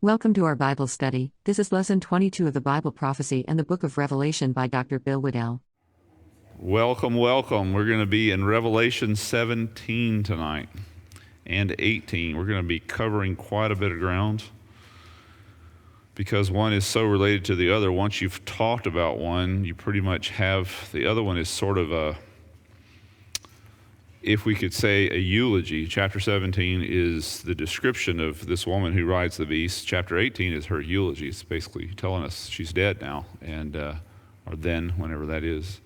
Welcome to our Bible study. This is Lesson 22 of the Bible Prophecy and the Book of Revelation by Dr. Bill Waddell. Welcome. We're going to be in Revelation 17 tonight and 18. We're going to be covering quite a bit of ground because one is so related to the other. Once you've talked about one, you pretty much have the other one is sort of a, if we could say, a eulogy. Chapter 17 is the description of this woman who rides the beast. Chapter 18 is her eulogy. It's basically telling us she's dead now, and or then, whenever that is.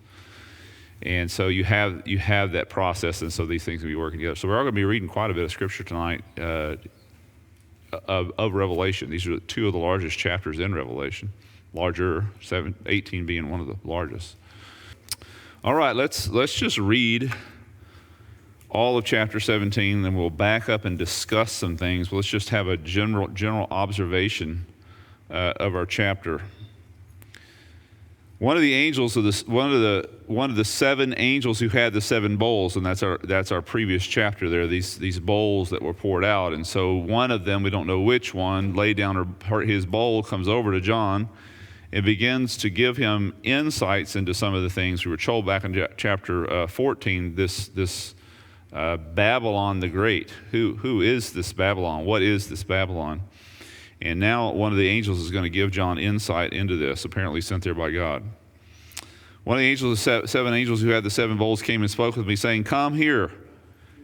And so you have that process, and so these things will be working together. So we're all going to be reading quite a bit of scripture tonight of Revelation. These are two of the largest chapters in Revelation. Larger, 18 being one of the largest. All right, let's just read all of chapter 17, then we'll back up and discuss some things. Let's just have a general observation of our chapter. One of the angels of this, one of the seven angels who had the seven bowls, and that's our previous chapter there. These bowls that were poured out, and so one of them, we don't know which one, laid down his bowl, comes over to John, and begins to give him insights into some of the things we were told back in chapter 14. This Babylon the Great. Who is this Babylon? What is this Babylon? And now one of the angels is going to give John insight into this, apparently sent there by God. One of the angels, seven angels who had the seven bowls, came and spoke with me, saying, "Come here,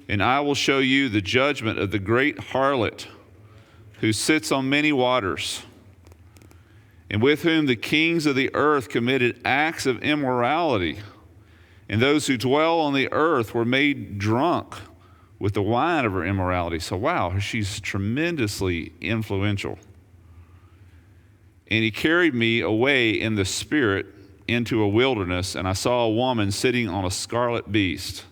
and I will show you the judgment of the great harlot who sits on many waters, and with whom the kings of the earth committed acts of immorality. And those who dwell on the earth were made drunk with the wine of her immorality." So wow, she's tremendously influential. "And he carried me away in the spirit into a wilderness, and I saw a woman sitting on a scarlet beast,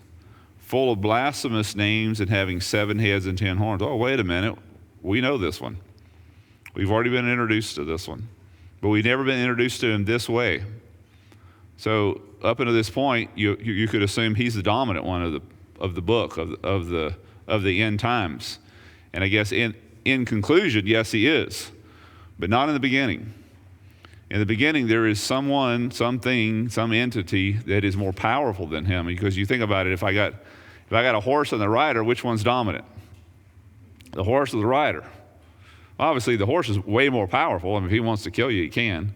full of blasphemous names and having 7 heads and 10 horns. Oh, wait a minute. We know this one. We've already been introduced to this one, but we've never been introduced to him this way. So up until this point, you could assume he's the dominant one of the book of the end times, and I guess in conclusion, yes, he is, but not in the beginning. In the beginning, there is someone, something, some entity that is more powerful than him. Because you think about it, if I got a horse and the rider, which one's dominant? The horse or the rider? Obviously, the horse is way more powerful. I mean, if he wants to kill you, he can.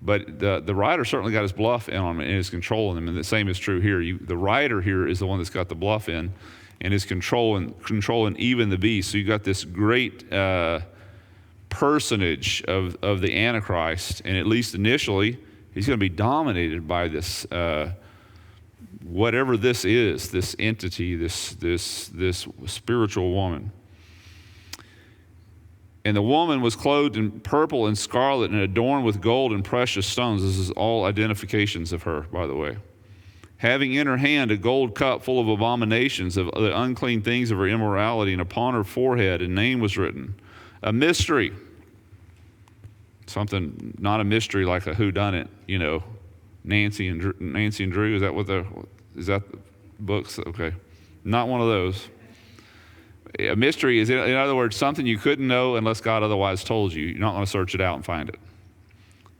But the rider certainly got his bluff in on him and is controlling him, and the same is true here. The rider here is the one that's got the bluff in and is controlling even the beast. So you got this great personage of the Antichrist, and at least initially, he's going to be dominated by this whatever this is, this entity, this spiritual woman. And the woman was clothed in purple and scarlet and adorned with gold and precious stones. This is all identifications of her, by the way. Having in her hand a gold cup full of abominations, of the unclean things of her immorality, and upon her forehead a name was written, a mystery. Something, not a mystery like a whodunit, Nancy and Drew. Is that the books? Okay. Not one of those. A mystery is, in other words, something you couldn't know unless God otherwise told you. You're not going to search it out and find it.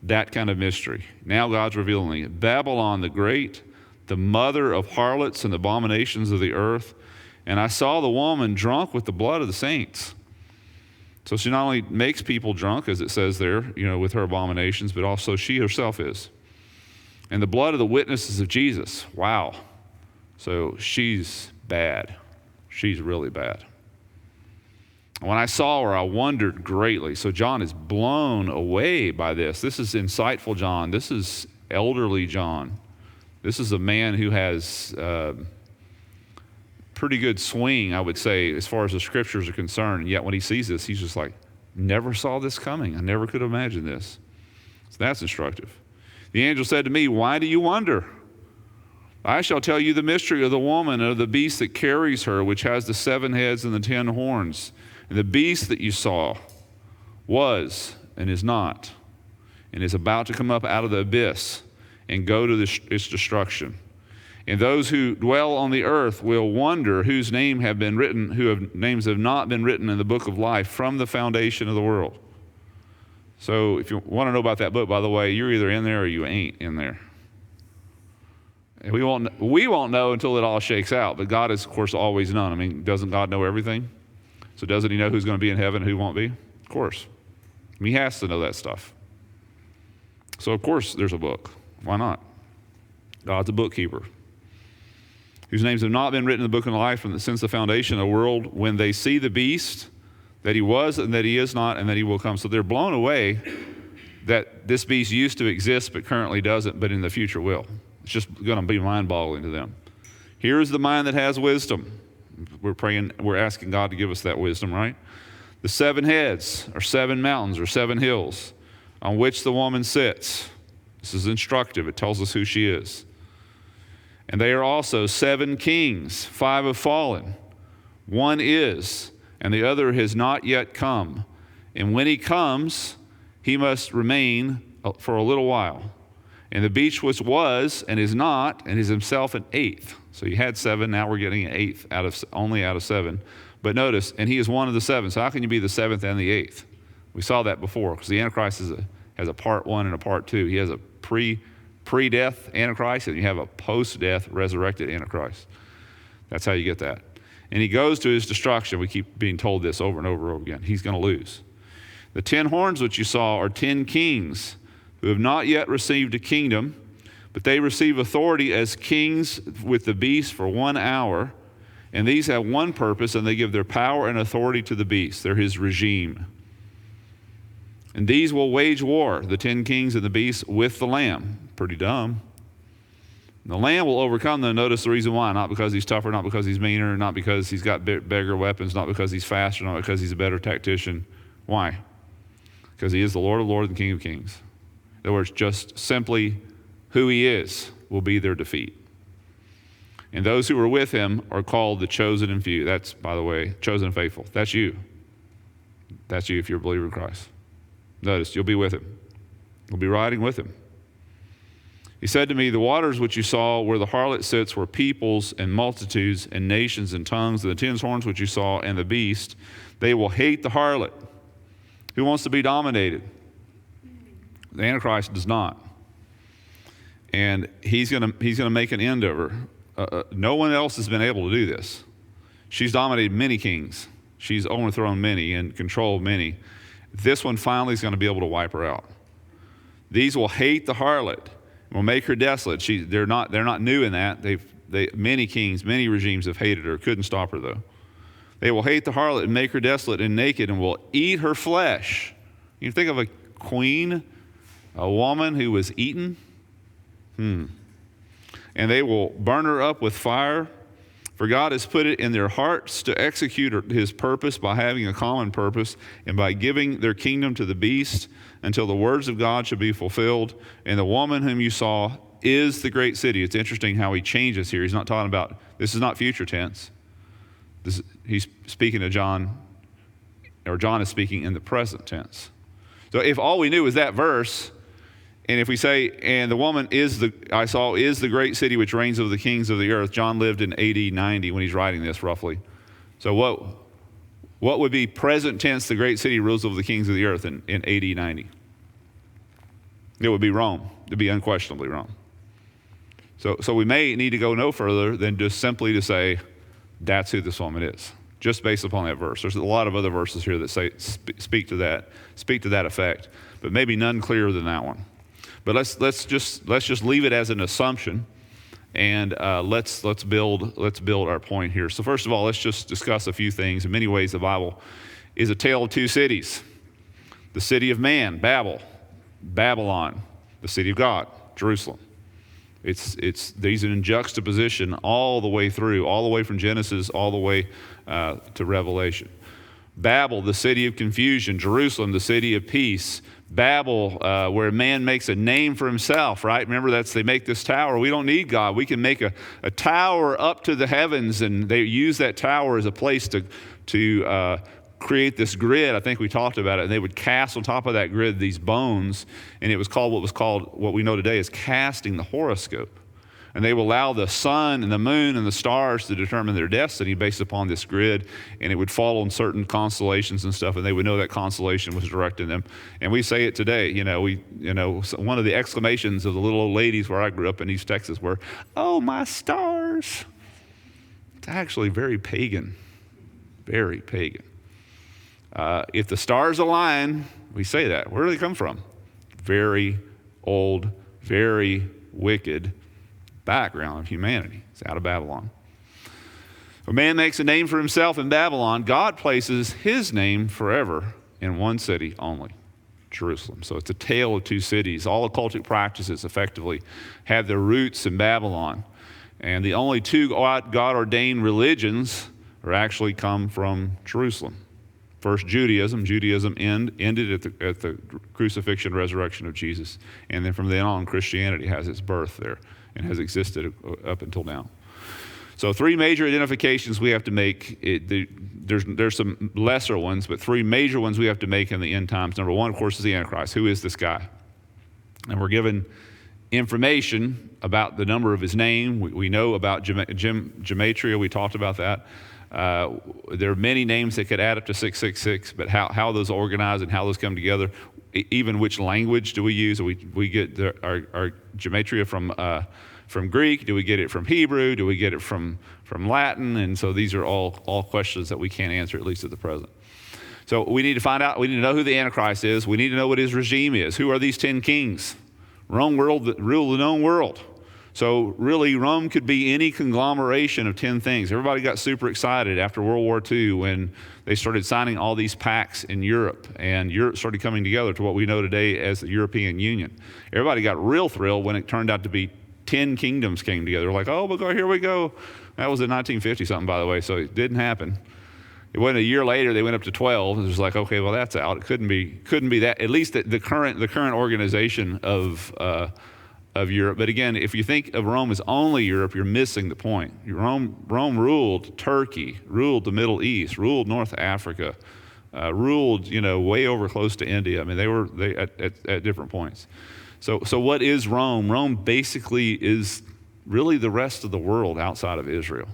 That kind of mystery. Now God's revealing it. Babylon the Great, the mother of harlots and abominations of the earth. And I saw the woman drunk with the blood of the saints. So she not only makes people drunk, as it says there, with her abominations, but also she herself is. And the blood of the witnesses of Jesus. Wow. So she's bad. She's really bad. When I saw her, I wondered greatly. So John is blown away by this. This is insightful John. This is elderly John. This is a man who has pretty good swing, I would say, as far as the scriptures are concerned. And yet when he sees this, he's just like, never saw this coming. I never could imagine this. So that's instructive. The angel said to me, "Why do you wonder? I shall tell you the mystery of the woman and of the beast that carries her, which has the 7 heads and the 10 horns. And the beast that you saw was and is not, and is about to come up out of the abyss and go to its destruction. And those who dwell on the earth will wonder whose names have not been written in the book of life from the foundation of the world." So if you want to know about that book, by the way, you're either in there or you ain't in there. And we won't know until it all shakes out, but God is, of course, always known. I mean, doesn't God know everything? So doesn't he know who's going to be in heaven and who won't be? Of course. He has to know that stuff. So, of course, there's a book. Why not? God's a bookkeeper, whose names have not been written in the book of life since the foundation of the world, when they see the beast, that he was and that he is not and that he will come. So they're blown away that this beast used to exist but currently doesn't, but in the future will. It's just going to be mind-boggling to them. Here's the mind that has wisdom. We're asking God to give us that wisdom, right? The 7 heads are 7 mountains or 7 hills on which the woman sits. This is instructive. It tells us who she is. And they are also 7 kings. 5 have fallen. 1 is, and the other has not yet come. And when he comes, he must remain for a little while. And the beast which was and is not, and is himself an 8th. So you had 7, now we're getting an 8th only out of 7. But notice, and he is one of the 7. So how can you be the 7th and the 8th? We saw that before, because the Antichrist has a part 1 and a part 2. He has a pre-death Antichrist, and you have a post-death resurrected Antichrist. That's how you get that. And he goes to his destruction. We keep being told this over and over again. He's going to lose. The 10 horns which you saw are 10 kings who have not yet received a kingdom, but they receive authority as kings with the beast for 1 hour. And these have one purpose, and they give their power and authority to the beast. They're his regime. And these will wage war, the 10 kings and the beast, with the Lamb. Pretty dumb. And the Lamb will overcome them. Notice the reason why. Not because he's tougher, not because he's meaner, not because he's got bigger weapons, not because he's faster, not because he's a better tactician. Why? Because he is the Lord of lords and King of kings. In other words, just simply who he is will be their defeat. And those who are with him are called the chosen and few. That's, by the way, chosen and faithful. That's you. That's you if you're a believer in Christ. Notice, you'll be with him. You'll be riding with him. He said to me, the waters which you saw where the harlot sits were peoples and multitudes and nations and tongues. And the 10 horns which you saw and the beast, they will hate the harlot. Who wants to be dominated? The Antichrist does not. And he's going to make an end of her. No one else has been able to do this. She's dominated many kings. She's overthrown many and controlled many. This one finally is going to be able to wipe her out. These will hate the harlot and will make her desolate. They're not new in that. Many kings, many regimes have hated her. Couldn't stop her though. They will hate the harlot and make her desolate and naked, and will eat her flesh. You think of a queen, a woman who was eaten. And they will burn her up with fire. For God has put it in their hearts to execute his purpose by having a common purpose and by giving their kingdom to the beast until the words of God should be fulfilled. And the woman whom you saw is the great city. It's interesting how he changes here. He's not talking about, this is not future tense. He's speaking to John, or John is speaking in the present tense. So if all we knew was that verse, and if we say, and the woman I saw is the great city which reigns over the kings of the earth. John lived in AD 90 when he's writing this, roughly. So what would be present tense, the great city rules over the kings of the earth in AD 90? It would be Rome. It would be unquestionably Rome. So we may need to go no further than just simply to say, that's who this woman is, just based upon that verse. There's a lot of other verses here that speak to that effect, but maybe none clearer than that one. But let's just leave it as an assumption, and let's build our point here. So first of all, let's just discuss a few things. In many ways, the Bible is a tale of 2 cities: the city of man, Babylon; the city of God, Jerusalem. These are in juxtaposition all the way through, all the way from Genesis all the way to Revelation. Babel, the city of confusion; Jerusalem, the city of peace. Babel, where man makes a name for himself, right? Remember, they make this tower. We don't need God. We can make a tower up to the heavens, and they use that tower as a place to create this grid. I think we talked about it. And they would cast on top of that grid these bones, and it was called what we know today as casting the horoscope. and they will allow the sun and the moon and the stars to determine their destiny based upon this grid, and it would fall on certain constellations and stuff, and they would know that constellation was directing them. And we say it today, one of the exclamations of the little old ladies where I grew up in East Texas were, "Oh, my stars." It's actually very pagan, very pagan. If the stars align, we say that. Where do they come from? Very old, very wicked background of humanity. It's out of Babylon. If a man makes a name for himself in Babylon, God places his name forever in one city only, Jerusalem. So it's a tale of two cities. All occultic practices effectively have their roots in Babylon. And the only two God-ordained religions are actually come from Jerusalem. First, Judaism. Judaism ended at the crucifixion, resurrection of Jesus. And then from then on, Christianity has its birth there and has existed up until now. So three major identifications we have to make. There's some lesser ones, but three major ones we have to make in the end times. Number one, of course, is the Antichrist. Who is this guy? And we're given information about the number of his name. We know about gematria. We talked about that. There are many names that could add up to 666, but how those organize and how those come together, even which language do we use? We get our gematria from Greek? Do we get it from Hebrew? Do we get it from Latin? And so these are all questions that we can't answer, at least at the present. So we need to find out. We need to know who the Antichrist is. We need to know what his regime is. Who are these 10 kings? Rome rule the known world. So really, Rome could be any conglomeration of 10 things. Everybody got super excited after World War II when they started signing all these pacts in Europe, and Europe started coming together to what we know today as the European Union. Everybody got real thrilled when it turned out to be 10 kingdoms came together. Like, oh, here we go. That was in 1950 something, by the way, so it didn't happen. It wasn't a year later they went up to 12. It was like, okay, well that's out. It couldn't be that. At least the current organization of Europe. But again, if you think of Rome as only Europe, you're missing the point. Rome ruled Turkey, ruled the Middle East, ruled North Africa, ruled way over close to India. I mean, they at different points. So what is Rome? Rome basically is really the rest of the world outside of Israel.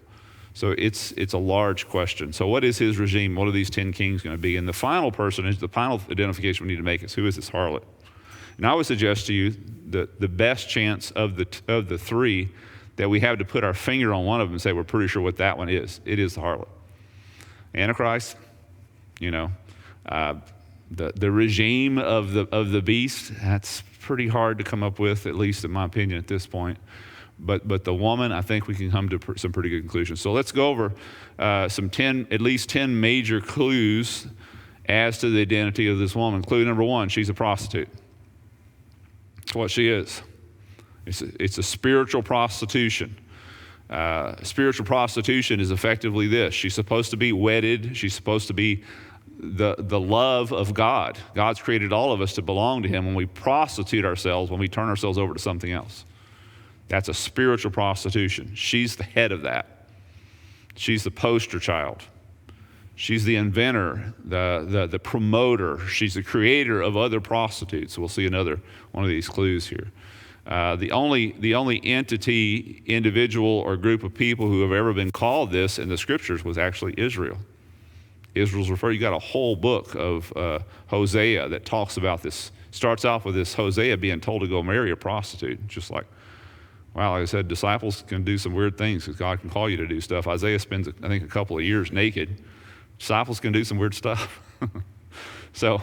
So it's a large question. So what is his regime? What are these 10 kings going to be? And the final personage, the final identification we need to make is, who is this harlot? And I would suggest to you that the best chance of the three that we have to put our finger on one of them and say we're pretty sure what that one is. It is the harlot. Antichrist, the regime of the beast, that's pretty hard to come up with, at least in my opinion at this point. But the woman, I think we can come to some pretty good conclusions. So let's go over at least 10 major clues as to the identity of this woman. Clue number one, she's a prostitute. That's what she is. It's a spiritual prostitution. Spiritual prostitution is effectively this. She's supposed to be wedded. She's supposed to be the love of God. God's created all of us to belong to him. When we prostitute ourselves, when we turn ourselves over to something else, that's a spiritual prostitution. She's the head of that. She's the poster child. She's the inventor, the promoter. She's the creator of other prostitutes. We'll see another one of these clues here. The only entity, individual, or group of people who have ever been called this in the scriptures was actually Israel. Israel's referred. You got a whole book of Hosea that talks about this. Starts off with this Hosea being told to go marry a prostitute. Just like, wow, like I said, disciples can do some weird things because God can call you to do stuff. Isaiah spends, I think, a couple of years naked. Disciples can do some weird stuff. So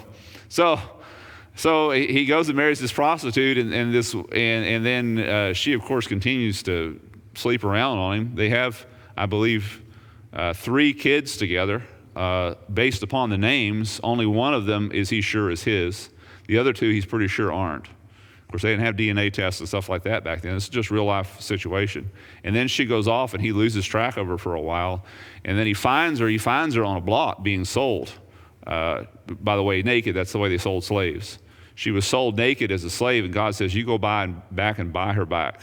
he goes and marries this prostitute, and then she, of course, continues to sleep around on him. They have, I believe, 3 kids together. Based upon the names, only one of them is he sure is his. The other 2 he's pretty sure aren't. Of course, they didn't have DNA tests and stuff like that back then. It's just real life situation. And then she goes off and he loses track of her for a while. And then he finds her on a block being sold. By the way, naked. That's the way they sold slaves. She was sold naked as a slave, and God says, you go back and buy her back.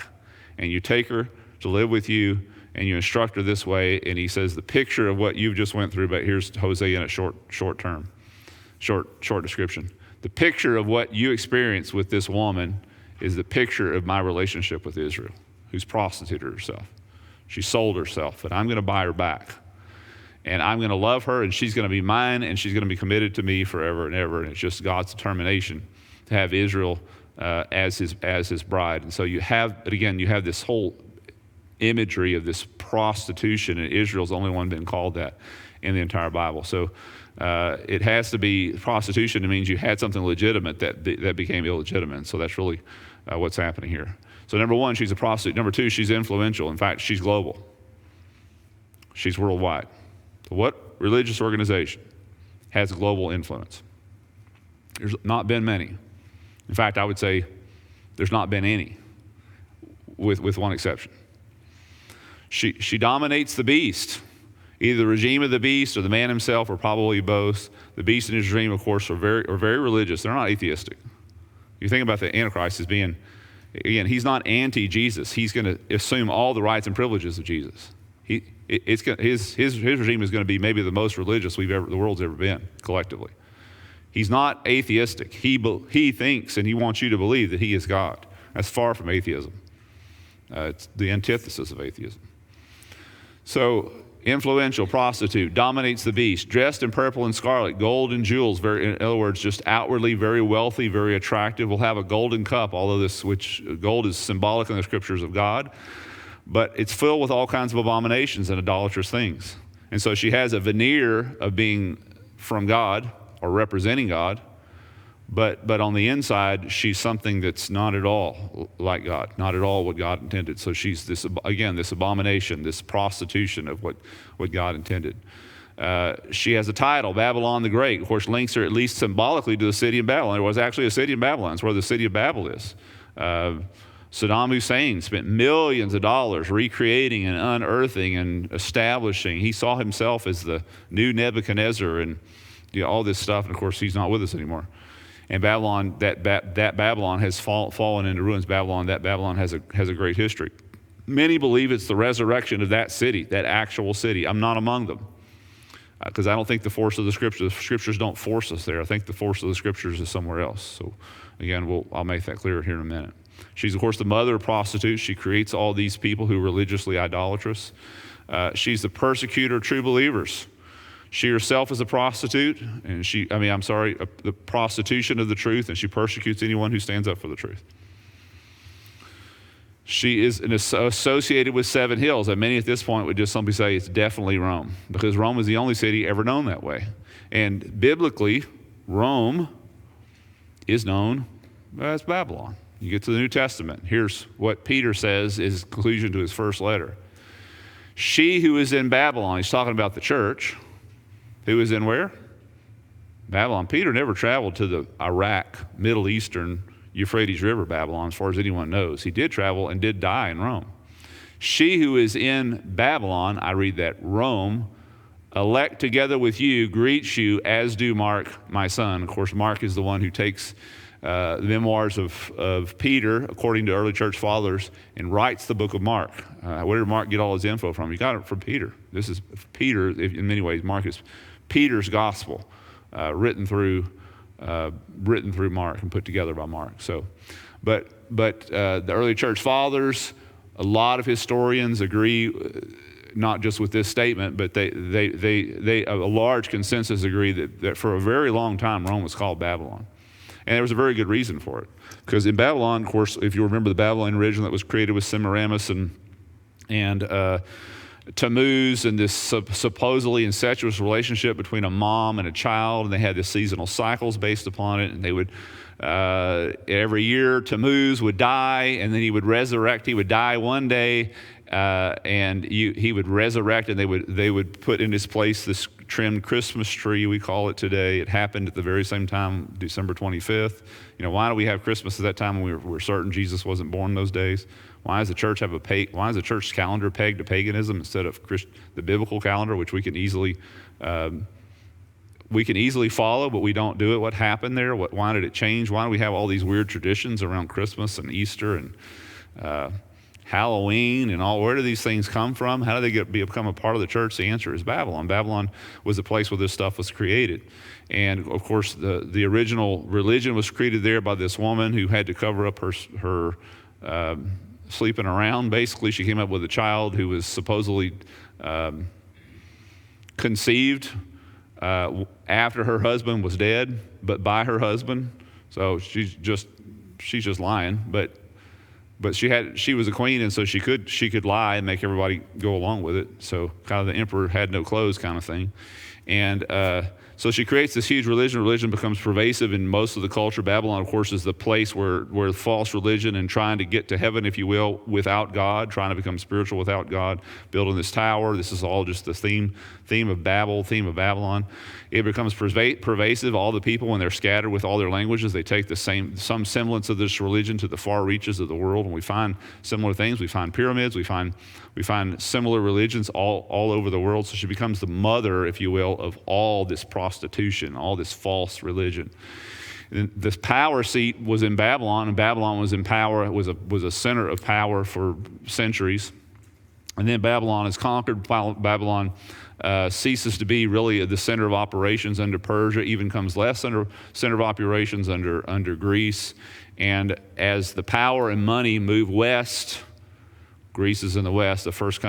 And you take her to live with you, and you instruct her this way. And he says, the picture of what you've just went through, but here's Hosea in a short description. The picture of what you experience with this woman is the picture of my relationship with Israel. who's prostituted herself. She sold herself, and I'm going to buy her back. And I'm going to love her, and she's going to be mine, and she's going to be committed to me forever and ever. And it's just God's determination to have Israel as his bride. And so you have this whole imagery of this prostitution, and Israel's the only one been called that in the entire Bible. So it has to be prostitution. It means you had something legitimate that became illegitimate. So that's really what's happening here. So number one, she's a prostitute. Number two, she's influential. In fact, she's global. She's worldwide. What religious organization has global influence? There's not been many. In fact, I would say there's not been any, with one exception. She dominates the beast, either the regime of the beast or the man himself, or probably both. The beast and his regime, of course, are very religious. They're not atheistic. You think about the Antichrist as being, again, he's not anti-Jesus. He's going to assume all the rights and privileges of Jesus. His regime is going to be maybe the most religious the world's ever been collectively. He's not atheistic. He thinks and he wants you to believe that he is God. That's far from atheism. It's the antithesis of atheism. So, influential, prostitute, dominates the beast, dressed in purple and scarlet, gold and jewels, in other words, just outwardly very wealthy, very attractive, will have a golden cup, which gold is symbolic in the scriptures of God, but it's filled with all kinds of abominations and idolatrous things. And so she has a veneer of being from God or representing God, but on the inside, she's something that's not at all like God, not at all what God intended. So she's this abomination, this prostitution of what God intended. She has a title, Babylon the Great. Of course, links her at least symbolically to the city of Babylon. There was actually a city of Babylon. It's where the city of Babel is. Saddam Hussein spent millions of dollars recreating and unearthing and establishing. He saw himself as the new Nebuchadnezzar and all this stuff. And of course, he's not with us anymore. And Babylon, that Babylon has fallen into ruins. That Babylon has a great history. Many believe it's the resurrection of that city, that actual city. I'm not among them, because I don't think the force of the scriptures don't force us there. I think the force of the scriptures is somewhere else. So again, I'll make that clear here in a minute. She's, of course, the mother of prostitutes. She creates all these people who are religiously idolatrous. She's the persecutor of true believers. She herself is a prostitute, and the prostitution of the truth, and she persecutes anyone who stands up for the truth. She is associated with 7 hills, and many at this point would just simply say it's definitely Rome, because Rome is the only city ever known that way. And biblically, Rome is known as Babylon. You get to the New Testament. Here's what Peter says is conclusion to his first letter. She who is in Babylon, he's talking about the church, who is in where? Babylon. Peter never traveled to the Iraq, Middle Eastern, Euphrates River Babylon, as far as anyone knows. He did travel and did die in Rome. She who is in Babylon, I read that, Rome, elect together with you, greets you, as do Mark, my son. Of course, Mark is the one who takes the memoirs of Peter, according to early church fathers, and writes the book of Mark. Where did Mark get all his info from? He got it from Peter. This is Peter, in many ways. Mark is Peter's gospel, written through Mark and put together by Mark. So, but the early church fathers, a lot of historians agree, not just with this statement, but they a large consensus agree that for a very long time Rome was called Babylon. And there was a very good reason for it. Because in Babylon, of course, if you remember the Babylonian religion that was created with Semiramis and Tammuz, and this supposedly incestuous relationship between a mom and a child, and they had the seasonal cycles based upon it, and they would, every year Tammuz would die, and then he would resurrect. He would die one day, and he would resurrect, and they would put in his place this trimmed Christmas tree, we call it today. It happened at the very same time, December 25th. Why do we have Christmas at that time when we're certain Jesus wasn't born those days? Why does the church have why is the church calendar pegged to paganism instead of the biblical calendar, which we can easily follow, but we don't do it? What happened there? Why did it change? Why do we have all these weird traditions around Christmas and Easter and Halloween and all? Where do these things come from? How do they become a part of the church? The answer is Babylon. Babylon was the place where this stuff was created. And of course, the original religion was created there by this woman who had to cover up her sleeping around. Basically, she came up with a child who was supposedly conceived after her husband was dead, but by her husband. So she's just lying. But she was a queen, and so she could lie and make everybody go along with it. So kind of the emperor had no clothes kind of thing. And so she creates this huge religion. Religion becomes pervasive in most of the culture. Babylon, of course, is the place where false religion and trying to get to heaven, if you will, without God, trying to become spiritual without God, building this tower. This is all just the theme of Babel, theme of Babylon. It becomes pervasive. All the people, when they're scattered with all their languages, they take some semblance of this religion to the far reaches of the world, and we find similar things. We find pyramids. We find similar religions all over the world. So she becomes the mother, if you will, of all this prostitution, all this false religion. And this power seat was in Babylon, and Babylon was in power. It was a center of power for centuries. And then Babylon is conquered. Babylon ceases to be really the center of operations under Persia, even comes less under center of operations under Greece. And as the power and money move west, Greece is in the west, the first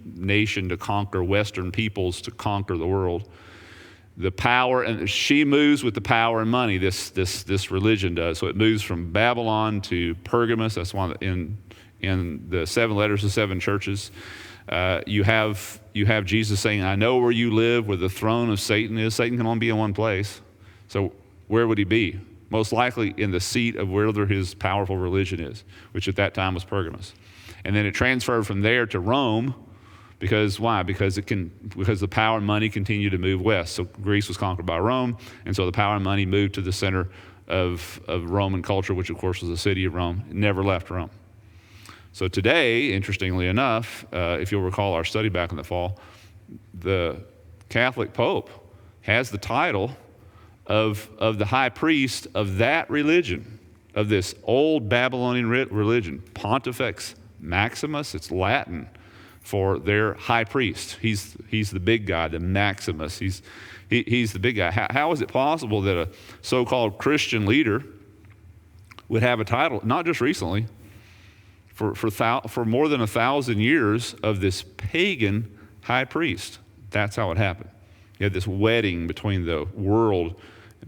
nation to conquer Western peoples, to conquer the world. The power, and she moves with the power and money, this religion does. So it moves from Babylon to Pergamos. That's one in the 7 letters of 7 churches. You have Jesus saying, I know where you live, where the throne of Satan is. Satan can only be in one place. So where would he be? Most likely in the seat of wherever his powerful religion is, which at that time was Pergamos. And then it transferred from there to Rome. Because why? Because the power and money continue to move west. So Greece was conquered by Rome, and so the power and money moved to the center of Roman culture, which of course was the city of Rome. It never left Rome. So today, interestingly enough, if you'll recall our study back in the fall, the Catholic Pope has the title of the high priest of that religion, of this old Babylonian religion, Pontifex Maximus. It's Latin for their high priest. He's the big guy, the Maximus. He's the big guy. How is it possible that a so-called Christian leader would have a title, not just recently, for more than 1,000 years, of this pagan high priest? That's how it happened. You had this wedding between the world,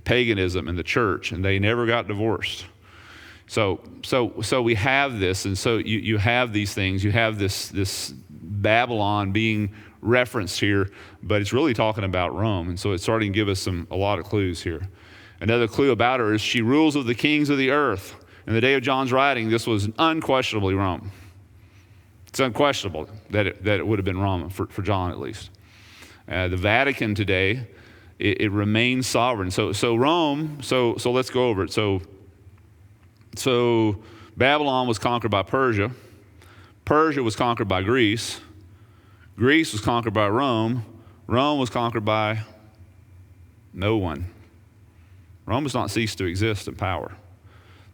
paganism, and the church, and they never got divorced. So we have this, and so you have these things. You have this Babylon being referenced here, but it's really talking about Rome, and so it's starting to give us a lot of clues here. Another clue about her is she rules of the kings of the earth. In the day of John's writing, this was unquestionably Rome. It's unquestionable that it would have been Rome, for John at least. The Vatican today, it remains sovereign. So Rome, so let's go over it. So Babylon was conquered by Persia. Persia was conquered by Greece. Greece was conquered by Rome. Rome was conquered by no one. Rome has not ceased to exist in power.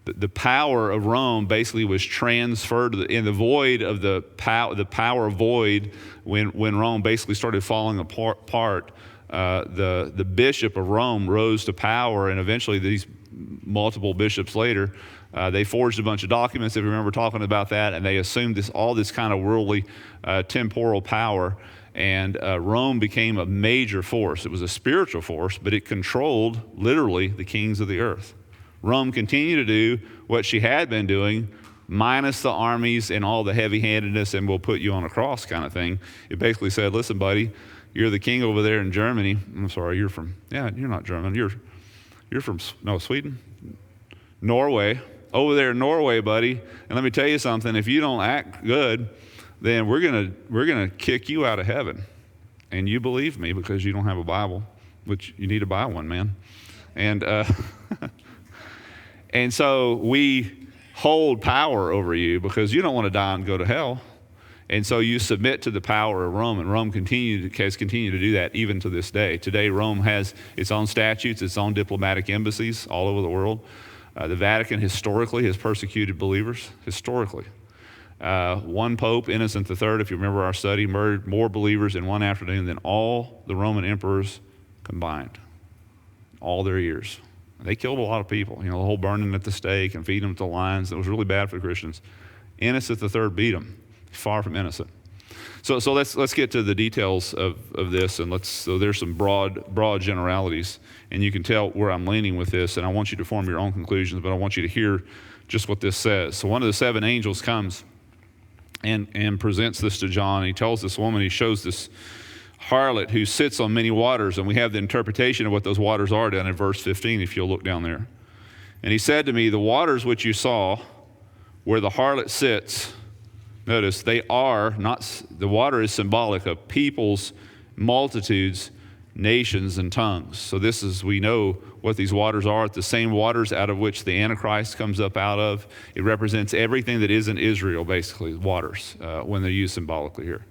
The power of Rome basically was transferred in the void of the power void when Rome basically started falling apart. The bishop of Rome rose to power, and eventually these multiple bishops later, they forged a bunch of documents, if you remember talking about that, and they assumed all this kind of worldly, temporal power, and Rome became a major force. It was a spiritual force, but it controlled, literally, the kings of the earth. Rome continued to do what she had been doing, minus the armies and all the heavy-handedness, and we'll put you on a cross kind of thing. It basically said, listen, buddy, you're the king over there in Germany. I'm sorry, you're not German. You're from, Sweden? Norway. Over there in Norway, buddy. And let me tell you something, if you don't act good, then we're gonna kick you out of heaven. And you believe me because you don't have a Bible, which you need to buy one, man. And and so we hold power over you because you don't want to die and go to hell. And so you submit to the power of Rome, and Rome has continued to do that even to this day. Today, Rome has its own statutes, its own diplomatic embassies all over the world. The Vatican historically has persecuted believers, historically. One pope, Innocent III, if you remember our study, murdered more believers in one afternoon than all the Roman emperors combined, all their years. They killed a lot of people, the whole burning at the stake and feeding them to lions. It was really bad for the Christians. Innocent the third beat him. Far from innocent. So let's get to the details of this, and so there's some broad generalities, and you can tell where I'm leaning with this, and I want you to form your own conclusions, but I want you to hear just what this says. So one of the seven angels comes and presents this to John. He tells this woman, he shows this harlot who sits on many waters, and we have the interpretation of what those waters are down in verse 15, if you'll look down there. And he said to me, the waters which you saw where the harlot sits, notice, they are not, the water is symbolic of peoples, multitudes, nations, and tongues. So this is, we know what these waters are. It's the same waters out of which the Antichrist comes up out of. It represents everything that isn't Israel, basically, waters, when they're used symbolically here.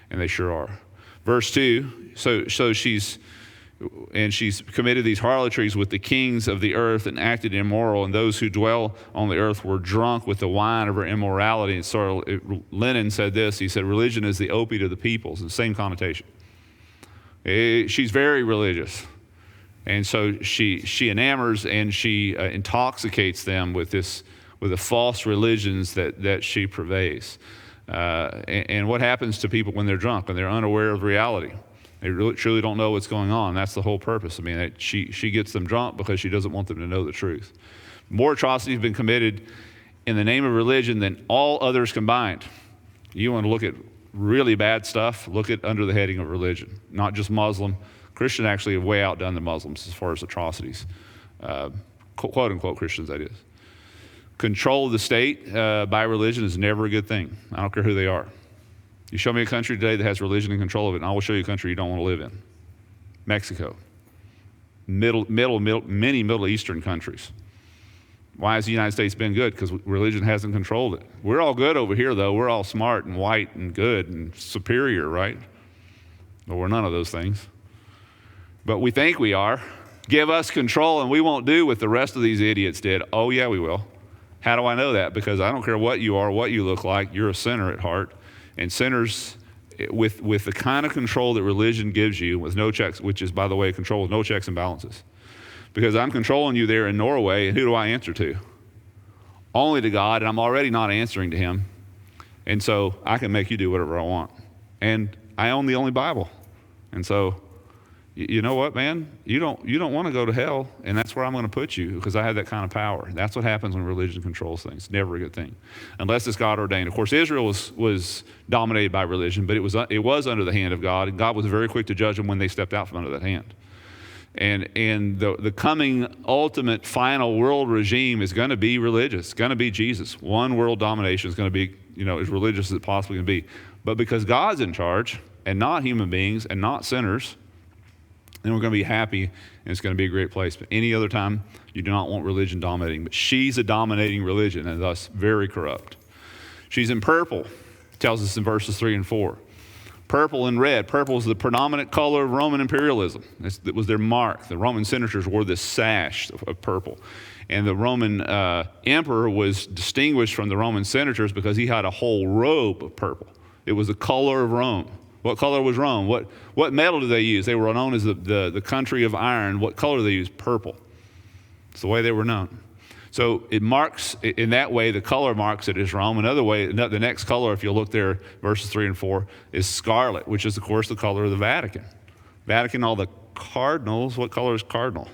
And they sure are. Verse 2, so she's committed these harlotries with the kings of the earth and acted immoral, and those who dwell on the earth were drunk with the wine of her immorality. And so Lenin said this, he said, religion is the opiate of the peoples, the same connotation. She's very religious. And so she enamors and she intoxicates them with the false religions that she purveys. And what happens to people when they're drunk, when they're unaware of reality? They really, truly don't know what's going on. That's the whole purpose. I mean, she gets them drunk because she doesn't want them to know the truth. More atrocities have been committed in the name of religion than all others combined. You want to look at really bad stuff, look at under the heading of religion, not just Muslim. Christian actually have way outdone the Muslims as far as atrocities. Quote unquote Christians, that is. Control of the state by religion is never a good thing. I don't care who they are. You show me a country today that has religion and control of it, and I will show you a country you don't want to live in. Mexico. Many Middle Eastern countries. Why has the United States been good? Because religion hasn't controlled it. We're all good over here, though. We're all smart and white and good and superior, right? But we're none of those things. But we think we are. Give us control and we won't do what the rest of these idiots did. Oh, yeah, we will. How do I know that? Because I don't care what you are, what you look like. You're a sinner at heart. And sinners, with the kind of control that religion gives you, with no checks, which is, by the way, control with no checks and balances. Because I'm controlling you there in Norway, and who do I answer to? Only to God, and I'm already not answering to him. And so I can make you do whatever I want. And I own the only Bible. And so, you know what, man? You don't want to go to hell, and that's where I'm going to put you, because I have that kind of power. That's what happens when religion controls things. Never a good thing, unless it's God ordained. Of course, Israel was dominated by religion, but it was under the hand of God, and God was very quick to judge them when they stepped out from under that hand. And the coming ultimate final world regime is going to be religious. It's going to be Jesus. One world domination is going to be, as religious as it possibly can be. But because God's in charge, and not human beings, and not sinners, then we're going to be happy, and it's going to be a great place. But any other time, you do not want religion dominating. But she's a dominating religion, and thus very corrupt. She's in purple, tells us in verses 3 and 4. Purple and red. Purple is the predominant color of Roman imperialism. It was their mark. The Roman senators wore this sash of purple. And the Roman emperor was distinguished from the Roman senators because he had a whole robe of purple. It was the color of Rome. What color was Rome? What metal did they use? They were known as the country of iron. What color did they use? Purple. It's the way they were known. So it marks, in that way, the color marks it as Rome. Another way, the next color, if you look there, verses 3 and 4, is scarlet, which is, of course, the color of the Vatican. Vatican, all the cardinals, what color is cardinal?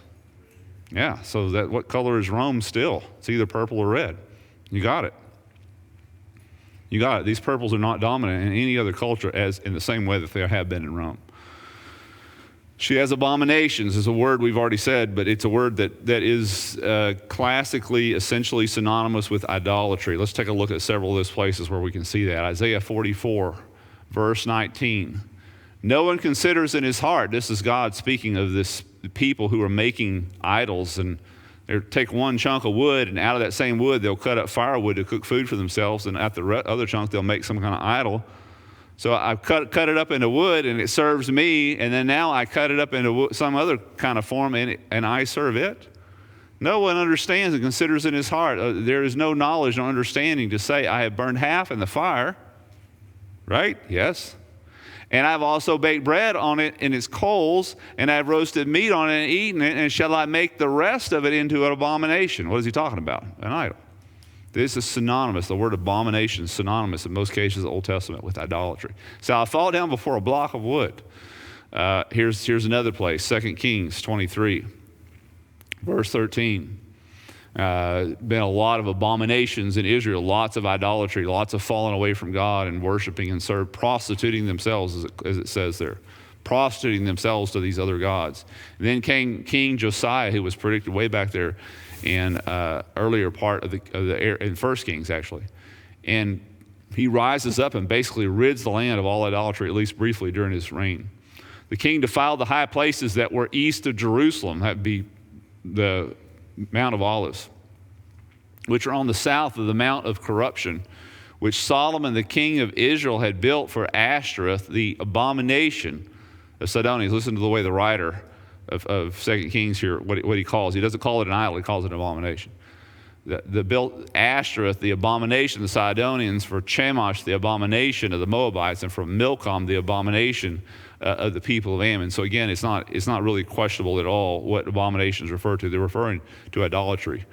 Yeah, so what color is Rome still? It's either purple or red. You got it. You got it. These purples are not dominant in any other culture as in the same way that they have been in Rome. She has abominations is a word we've already said, but it's a word that is classically, essentially synonymous with idolatry. Let's take a look at several of those places where we can see that. Isaiah 44, verse 19. No one considers in his heart, this is God speaking of this people who are making idols, and they take one chunk of wood, and out of that same wood, they'll cut up firewood to cook food for themselves, and at the other chunk, they'll make some kind of idol. So I've cut it up into wood, and it serves me, and then now I cut it up into some other kind of form, and I serve it. No one understands and considers in his heart. There is no knowledge, no understanding to say, I have burned half in the fire. Right? Yes. And I've also baked bread on it in its coals, and I've roasted meat on it and eaten it, and shall I make the rest of it into an abomination? What is he talking about? An idol. This is synonymous. The word abomination is synonymous in most cases of the Old Testament with idolatry. So I fall down before a block of wood. Here's another place, 2 Kings 23, verse 13. Been a lot of abominations in Israel, lots of idolatry, lots of falling away from God and worshiping and prostituting themselves, as it says there, prostituting themselves to these other gods. And then King Josiah, who was predicted way back there in earlier part of in 1 Kings actually, and he rises up and basically rids the land of all idolatry, at least briefly during his reign. The king defiled the high places that were east of Jerusalem, that would be the Mount of Olives, which are on the south of the Mount of Corruption, which Solomon, the king of Israel, had built for Ashtoreth, the abomination of Sidonians. Listen to the way the writer of 2 Kings here, what he calls. He doesn't call it an idol, he calls it an abomination. The built Ashtoreth, the abomination of the Sidonians, for Chemosh, the abomination of the Moabites, and for Milcom, the abomination of the people of Ammon. So again, it's not really questionable at all what abominations refer to. They're referring to idolatry.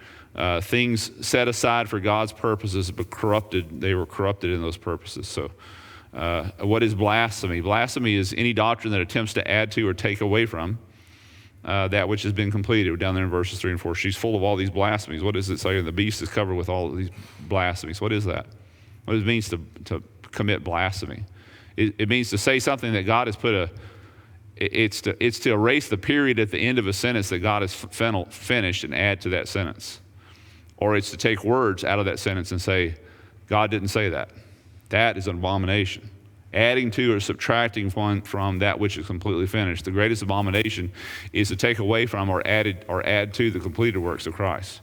Things set aside for God's purposes, but corrupted. They were corrupted in those purposes. So what is blasphemy? Blasphemy is any doctrine that attempts to add to or take away from that which has been completed. We're down there in verses 3 and 4. She's full of all these blasphemies. What does it say? The beast is covered with all of these blasphemies. What is that? What it means to commit blasphemy? It means to say something that God has put it's to erase the period at the end of a sentence that God has finished and add to that sentence. Or it's to take words out of that sentence and say, God didn't say that. That is an abomination. Adding to or subtracting from that which is completely finished. The greatest abomination is to take away from or add to the completed works of Christ,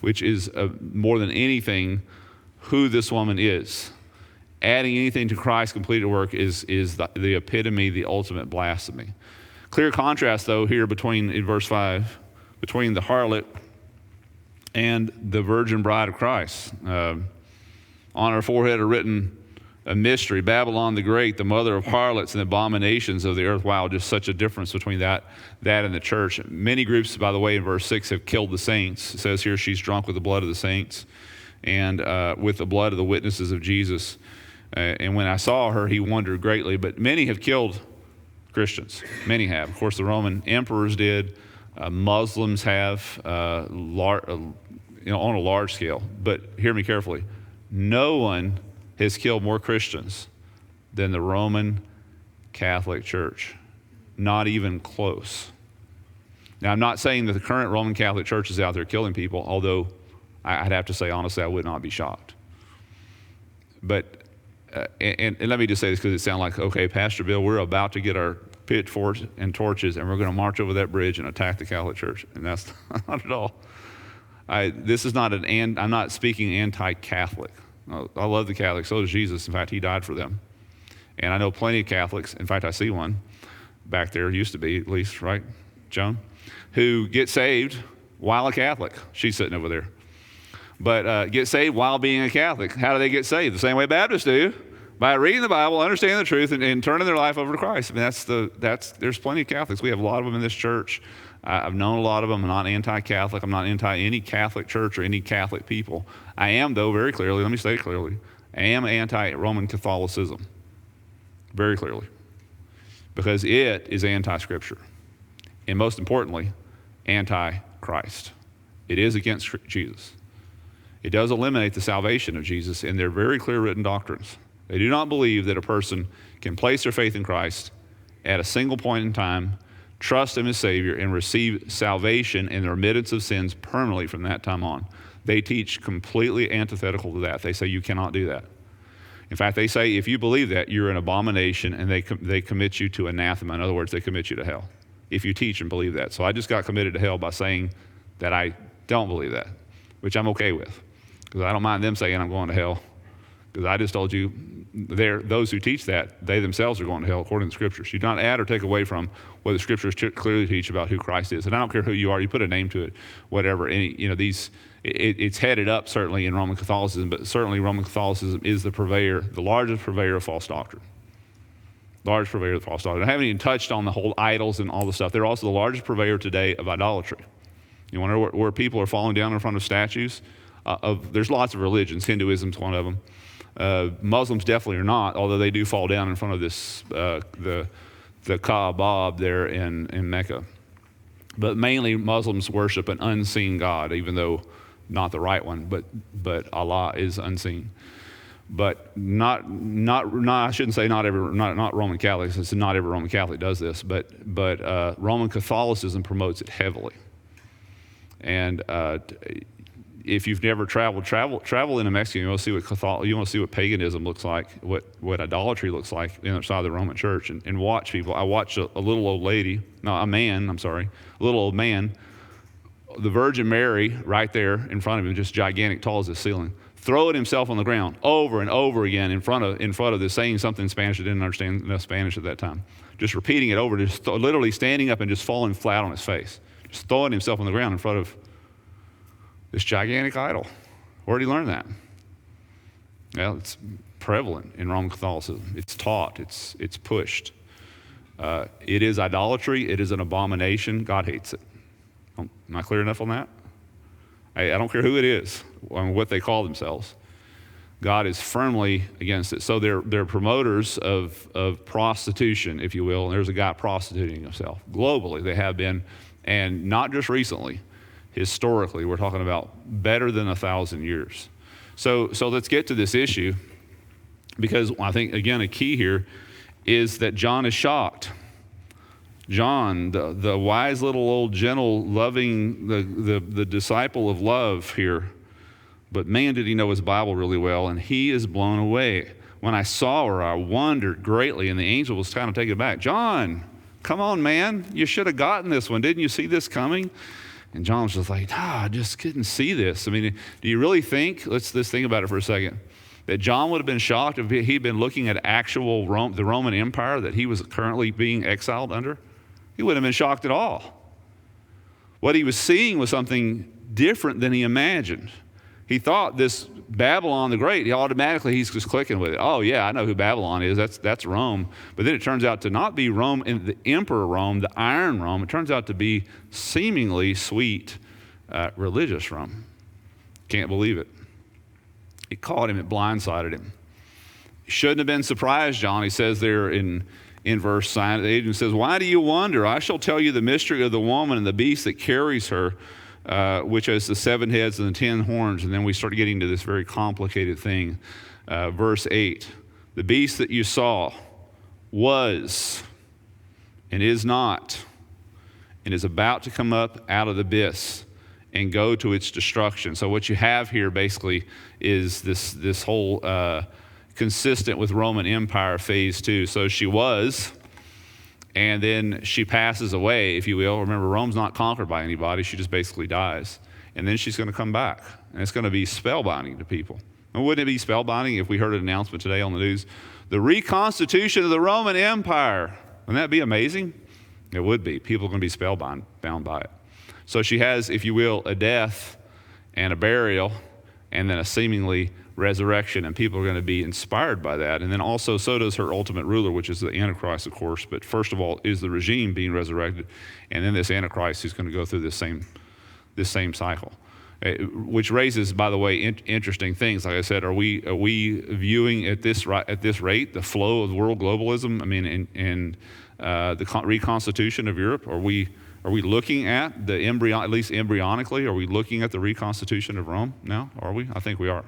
which is more than anything who this woman is. Adding anything to Christ's completed work is the epitome, the ultimate blasphemy. Clear contrast, though, here in verse 5, between the harlot and the virgin bride of Christ. On her forehead are written a mystery, Babylon the Great, the mother of harlots and abominations of the earth. Wow, just such a difference between that and the church. Many groups, by the way, in verse 6 have killed the saints. It says here she's drunk with the blood of the saints and with the blood of the witnesses of Jesus. And when I saw her, he wondered greatly. But many have killed Christians. Many have. Of course, the Roman emperors did. Muslims have, on a large scale. But hear me carefully. No one has killed more Christians than the Roman Catholic Church. Not even close. Now, I'm not saying that the current Roman Catholic Church is out there killing people, although I'd have to say, honestly, I would not be shocked. But and let me just say this because it sounds like, okay, Pastor Bill, we're about to get our pitchforks and torches and we're going to march over that bridge and attack the Catholic Church. And that's not at all. This is not I'm not speaking anti-Catholic. I love the Catholics. So does Jesus. In fact, he died for them. And I know plenty of Catholics. In fact, I see one back there, used to be at least, right, Joan, who get saved while a Catholic. She's sitting over there. But get saved while being a Catholic. How do they get saved? The same way Baptists do, by reading the Bible, understanding the truth, and turning their life over to Christ. I mean, there's plenty of Catholics. We have a lot of them in this church. I've known a lot of them. I'm not anti-Catholic. I'm not anti any Catholic church or any Catholic people. I am, though, very clearly, let me say it clearly, I am anti-Roman Catholicism. Very clearly. Because it is anti-Scripture. And most importantly, anti-Christ. It is against Jesus. It does eliminate the salvation of Jesus in their very clear written doctrines. They do not believe that a person can place their faith in Christ at a single point in time, trust him as Savior, and receive salvation and the remittance of sins permanently from that time on. They teach completely antithetical to that. They say you cannot do that. In fact, they say if you believe that, you're an abomination, and they commit you to anathema. In other words, they commit you to hell if you teach and believe that. So I just got committed to hell by saying that I don't believe that, which I'm okay with. Because I don't mind them saying I'm going to hell. Because I just told you, those who teach that, they themselves are going to hell according to the Scriptures. You do not add or take away from what the Scriptures clearly teach about who Christ is. And I don't care who you are, you put a name to it, whatever. It's headed up certainly in Roman Catholicism, but certainly Roman Catholicism is the largest purveyor of false doctrine. Large purveyor of false doctrine. I haven't even touched on the whole idols and all the stuff. They're also the largest purveyor today of idolatry. You wonder where people are falling down in front of statues? there's lots of religions. Hinduism's one of them. Muslims definitely are not, although they do fall down in front of this the Kaaba there in Mecca. But mainly Muslims worship an unseen God, even though not the right one, but Allah is unseen. But I shouldn't say not Roman Catholics. It's not every Roman Catholic does this, but Roman Catholicism promotes it heavily. And if you've never travel into Mexico. You want to see what paganism looks like, what idolatry looks like inside the Roman Church, and watch people. I watched a little old lady, no, a man. I'm sorry, a little old man, the Virgin Mary right there in front of him, just gigantic, tall as the ceiling, throwing himself on the ground over and over again in front of this, saying something in Spanish. I didn't understand enough Spanish at that time. Just repeating it over, just literally standing up and just falling flat on his face, just throwing himself on the ground in front of this gigantic idol. Where did he learn that? Well, it's prevalent in Roman Catholicism. It's taught. It's pushed. It is idolatry. It is an abomination. God hates it. Am I clear enough on that? I don't care who it is, what they call themselves. God is firmly against it. So they're promoters of prostitution, if you will. And there's a guy prostituting himself globally. They have been, and not just recently. Historically, we're talking about better than 1,000 years. So let's get to this issue, because I think, again, a key here is that John is shocked. John, the wise little old gentle, loving, the disciple of love here, but man, did he know his Bible really well, and he is blown away. When I saw her, I wondered greatly, and the angel was kind of taken aback. John, come on, man, you should have gotten this one. Didn't you see this coming? And John was just like, I just couldn't see this. I mean, do you really think, let's think about it for a second, that John would have been shocked if he'd been looking at actual the Roman Empire that he was currently being exiled under? He wouldn't have been shocked at all. What he was seeing was something different than he imagined. He thought this Babylon the Great, he's just clicking with it. Oh yeah, I know who Babylon is. That's Rome. But then it turns out to not be Rome, and the Emperor Rome, the Iron Rome. It turns out to be seemingly sweet, religious Rome. Can't believe it. It caught him. It blindsided him. Shouldn't have been surprised, John. He says there in verse 9, the agent says, "Why do you wonder? I shall tell you the mystery of the woman and the beast that carries her, which has the 7 heads and the 10 horns." And then we start getting to this very complicated thing. Verse 8, "The beast that you saw was and is not, and is about to come up out of the abyss and go to its destruction." So what you have here basically is this whole consistent with Roman Empire phase 2. So she was, and then she passes away, if you will. Remember, Rome's not conquered by anybody. She just basically dies. And then she's going to come back. And it's going to be spellbinding to people. And wouldn't it be spellbinding if we heard an announcement today on the news? The reconstitution of the Roman Empire. Wouldn't that be amazing? It would be. People are going to be spellbound by it. So she has, if you will, a death and a burial, and then a seemingly resurrection, and people are going to be inspired by that. And then also, so does her ultimate ruler, which is the Antichrist, of course. But first of all, is the regime being resurrected, and then this Antichrist who's going to go through this same cycle, which raises, by the way, interesting things. Like I said, are we viewing at this rate the flow of world globalism? I mean, in the reconstitution of Europe, are we looking at the embryo, at least embryonically? Are we looking at the reconstitution of Rome now? Are we? I think we are.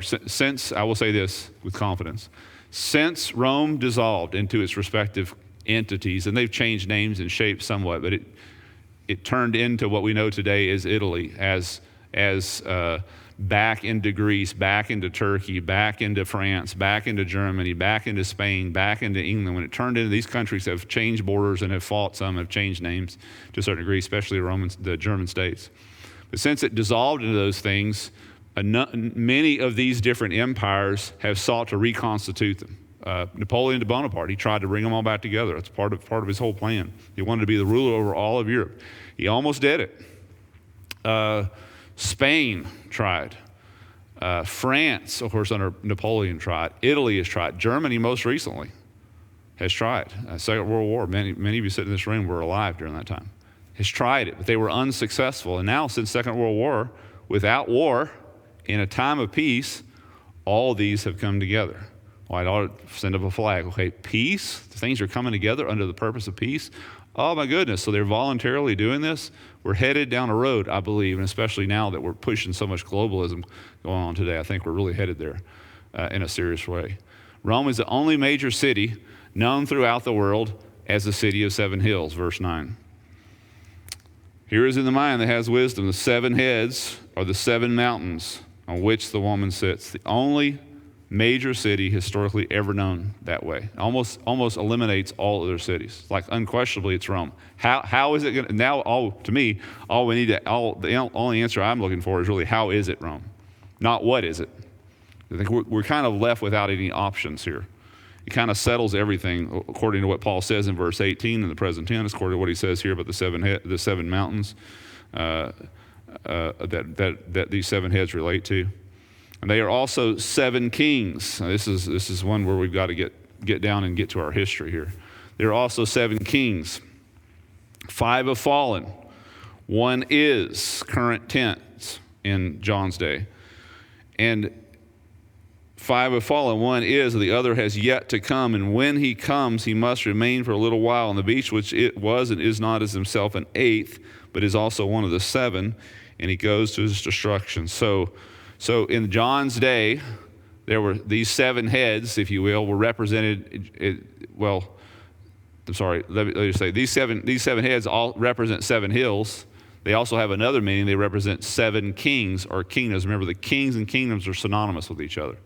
Since, I will say this with confidence, since Rome dissolved into its respective entities, and they've changed names and shapes somewhat, but it turned into what we know today as Italy, as back into Greece, back into Turkey, back into France, back into Germany, back into Spain, back into England. When it turned into, these countries have changed borders and have fought, some have changed names to a certain degree, especially the German states. But since it dissolved into those things, many of these different empires have sought to reconstitute them. Napoleon Bonaparte, he tried to bring them all back together. That's part of his whole plan. He wanted to be the ruler over all of Europe. He almost did it. Spain tried. France, of course, under Napoleon tried. Italy has tried. Germany, most recently, has tried. Second World War, many of you sitting in this room were alive during that time, has tried it, but they were unsuccessful. And now, since Second World War, without war, in a time of peace, all these have come together. Well, I'd ought to send up a flag. Okay, peace? Things are coming together under the purpose of peace? Oh my goodness, so they're voluntarily doing this? We're headed down a road, I believe, and especially now that we're pushing so much globalism going on today, I think we're really headed there in a serious way. Rome is the only major city known throughout the world as the city of seven hills, verse 9. Here is in the mind that has wisdom, the seven heads are the seven mountains on which the woman sits. The only major city historically ever known that way. Almost eliminates all other cities. Like unquestionably, it's Rome. How is it going to, now to me, the only answer I'm looking for is really how is it Rome? Not what is it? I think we're kind of left without any options here. It kind of settles everything according to what Paul says in verse 18 in the present tense, according to what he says here about the seven mountains that these seven heads relate to. And they are also seven kings. Now, this is one where we've got to get down and get to our history here. There are also seven kings. 5 have fallen. 1 is current tense in John's day. And 5 have fallen, 1 is, the other has yet to come. And when he comes, he must remain for a little while on the beach, which it was and is not as himself an 8th, but is also one of the 7, and he goes to his destruction. So in John's day, there were these 7 heads, if you will, were represented. Let me just say these seven heads all represent 7 hills. They also have another meaning. They represent 7 kings or kingdoms. Remember, the kings and kingdoms are synonymous with each other.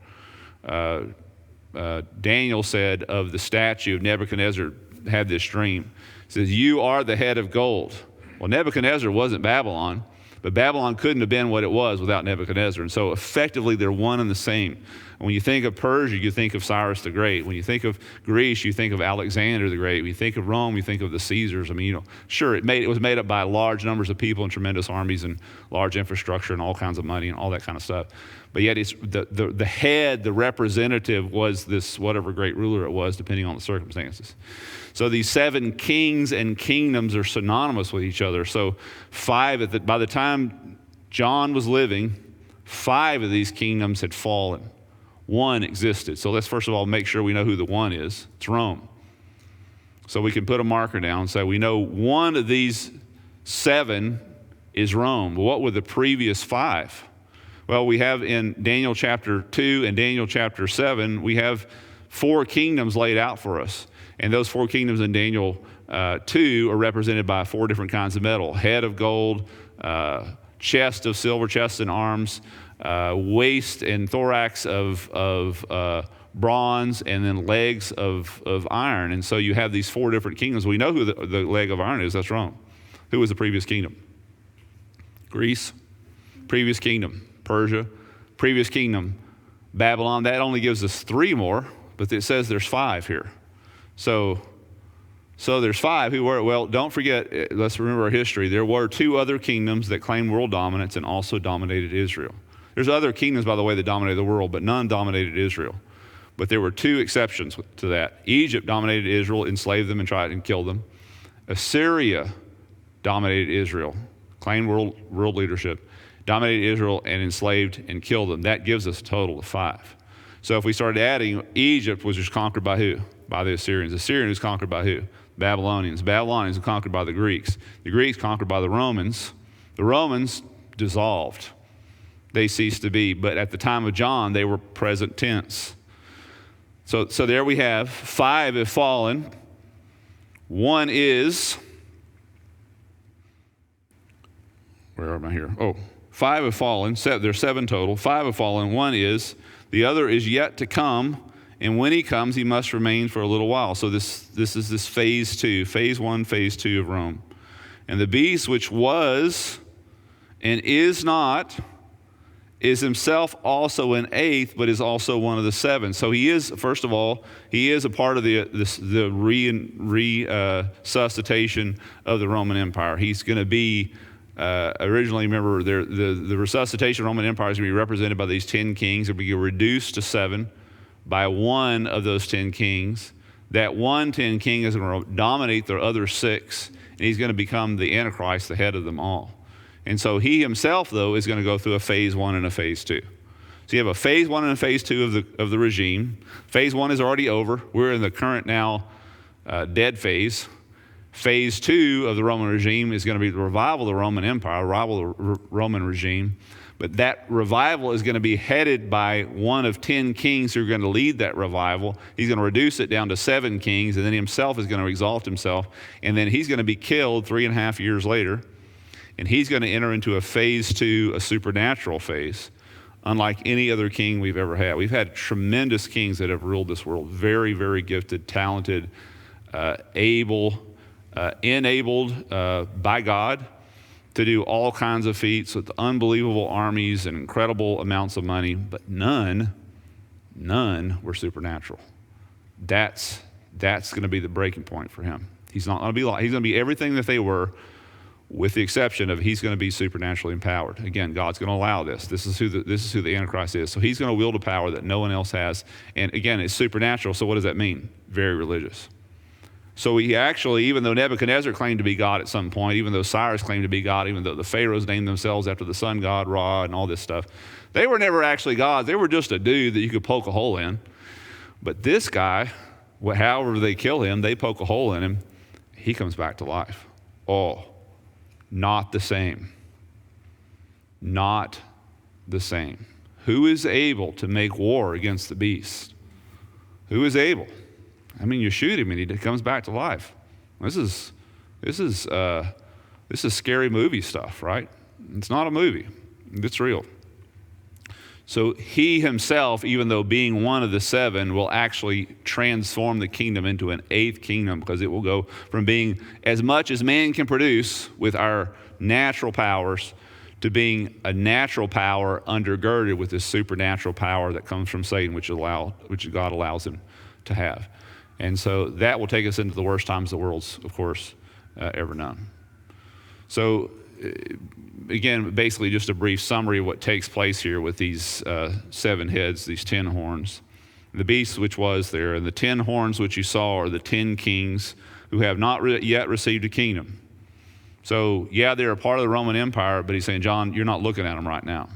Daniel said of the statue of Nebuchadnezzar, had this dream. It says, "You are the head of gold." Well, Nebuchadnezzar wasn't Babylon. But Babylon couldn't have been what it was without Nebuchadnezzar. And so effectively, they're one and the same. And when you think of Persia, you think of Cyrus the Great. When you think of Greece, you think of Alexander the Great. When you think of Rome, you think of the Caesars. I mean, sure, it was made up by large numbers of people and tremendous armies and large infrastructure and all kinds of money and all that kind of stuff. But yet it's the head, the representative was this whatever great ruler it was, depending on the circumstances. So these 7 kings and kingdoms are synonymous with each other. So by the time John was living, 5 of these kingdoms had fallen. 1 existed. So let's first of all make sure we know who the 1 is. It's Rome. So we can put a marker down and say we know 1 of these 7 is Rome. What were the previous 5? Well, we have in Daniel chapter 2 and Daniel chapter 7, we have 4 kingdoms laid out for us. And those 4 kingdoms in Daniel 2 are represented by 4 different kinds of metal. Head of gold, chest of silver, chest and arms, waist and thorax of bronze, and then legs of iron. And so you have these 4 different kingdoms. We know who the leg of iron is. That's Rome. Who was the previous kingdom? Greece. Previous kingdom. Persia. Previous kingdom. Babylon. That only gives us 3 more, but it says there's 5 here. So there's 5 who were, well, don't forget, let's remember our history. There were 2 other kingdoms that claimed world dominance and also dominated Israel. There's other kingdoms, by the way, that dominated the world, but none dominated Israel. But there were 2 exceptions to that. Egypt dominated Israel, enslaved them and tried and killed them. Assyria dominated Israel, claimed world leadership, dominated Israel and enslaved and killed them. That gives us a total of 5. So if we started adding, Egypt was just conquered by who? By the Assyrians. The Assyrians was conquered by who? Babylonians. Babylonians were conquered by the Greeks. The Greeks conquered by the Romans. The Romans dissolved. They ceased to be. But at the time of John, they were present tense. So there we have 5 have fallen. 1 is, where am I here? 5 have fallen. There's 7 total. 5 have fallen. 1 is, the other is yet to come. And when he comes, he must remain for a little while. So this is this phase 2, phase 1, phase 2 of Rome. And the beast which was and is not is himself also an 8th, but is also one of the 7. So he is, first of all, he is a part of the resuscitation of the Roman Empire. He's going to be, originally, remember, the resuscitation of the Roman Empire is going to be represented by these 10 kings. It will be reduced to 7 by 1 of those 10 kings. That 10 king is going to dominate the other 6, and he's going to become the Antichrist, the head of them all. And so he himself, though, is going to go through a phase 1 and a phase 2. So you have a phase 1 and a phase 2 of the regime. Phase 1 is already over. We're in the current now dead phase. Phase 2 of the Roman regime is going to be the revival of the Roman Empire, revival of the Roman regime. But that revival is going to be headed by one of 10 kings who are going to lead that revival. He's going to reduce it down to 7 kings, and then himself is going to exalt himself. And then he's going to be killed 3.5 years later. And he's going to enter into a phase 2, a supernatural phase, unlike any other king we've ever had. We've had tremendous kings that have ruled this world, very, very gifted, talented, able, enabled by God to do all kinds of feats with unbelievable armies and incredible amounts of money, but none were supernatural. That's going to be the breaking point for him. He's not going to be like, he's going to be everything that they were, with the exception of he's going to be supernaturally empowered. Again, God's going to allow this. This is who the Antichrist is. So he's going to wield a power that no one else has. And again, it's supernatural. So what does that mean? Very religious. So he actually, even though Nebuchadnezzar claimed to be God at some point, even though Cyrus claimed to be God, even though the pharaohs named themselves after the sun god Ra and all this stuff, they were never actually gods. They were just a dude that you could poke a hole in. But this guy, however they kill him, they poke a hole in him, he comes back to life. Oh, not the same. Not the same. Who is able to make war against the beast? Who is able? I mean, you shoot him and he comes back to life. This is scary movie stuff, right? It's not a movie. It's real. So he himself, even though being one of the 7, will actually transform the kingdom into an 8th kingdom, because it will go from being as much as man can produce with our natural powers to being a natural power undergirded with this supernatural power that comes from Satan, which God allows him to have. And so that will take us into the worst times the world's, of course, ever known. So again, basically just a brief summary of what takes place here with these 7 heads, these 10 horns. The beast which was there, and the 10 horns which you saw are the 10 kings who have not yet received a kingdom. So yeah, they're a part of the Roman Empire, but he's saying, John, you're not looking at them right now.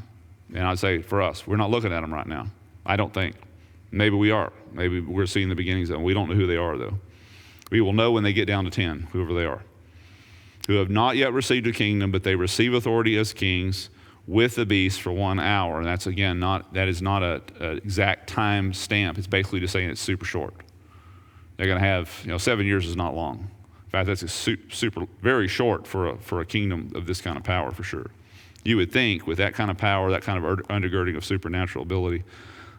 And I'd say for us, we're not looking at them right now. I don't think. Maybe we are. Maybe we're seeing the beginnings of them. We don't know who they are, though. We will know when they get down to 10, whoever they are, who have not yet received a kingdom, but they receive authority as kings with the beast for 1 hour. And that's, again, that is not an exact time stamp. It's basically just saying it's super short. They're going to have, 7 years is not long. In fact, that's very short for a kingdom of this kind of power, for sure. You would think with that kind of power, that kind of undergirding of supernatural ability,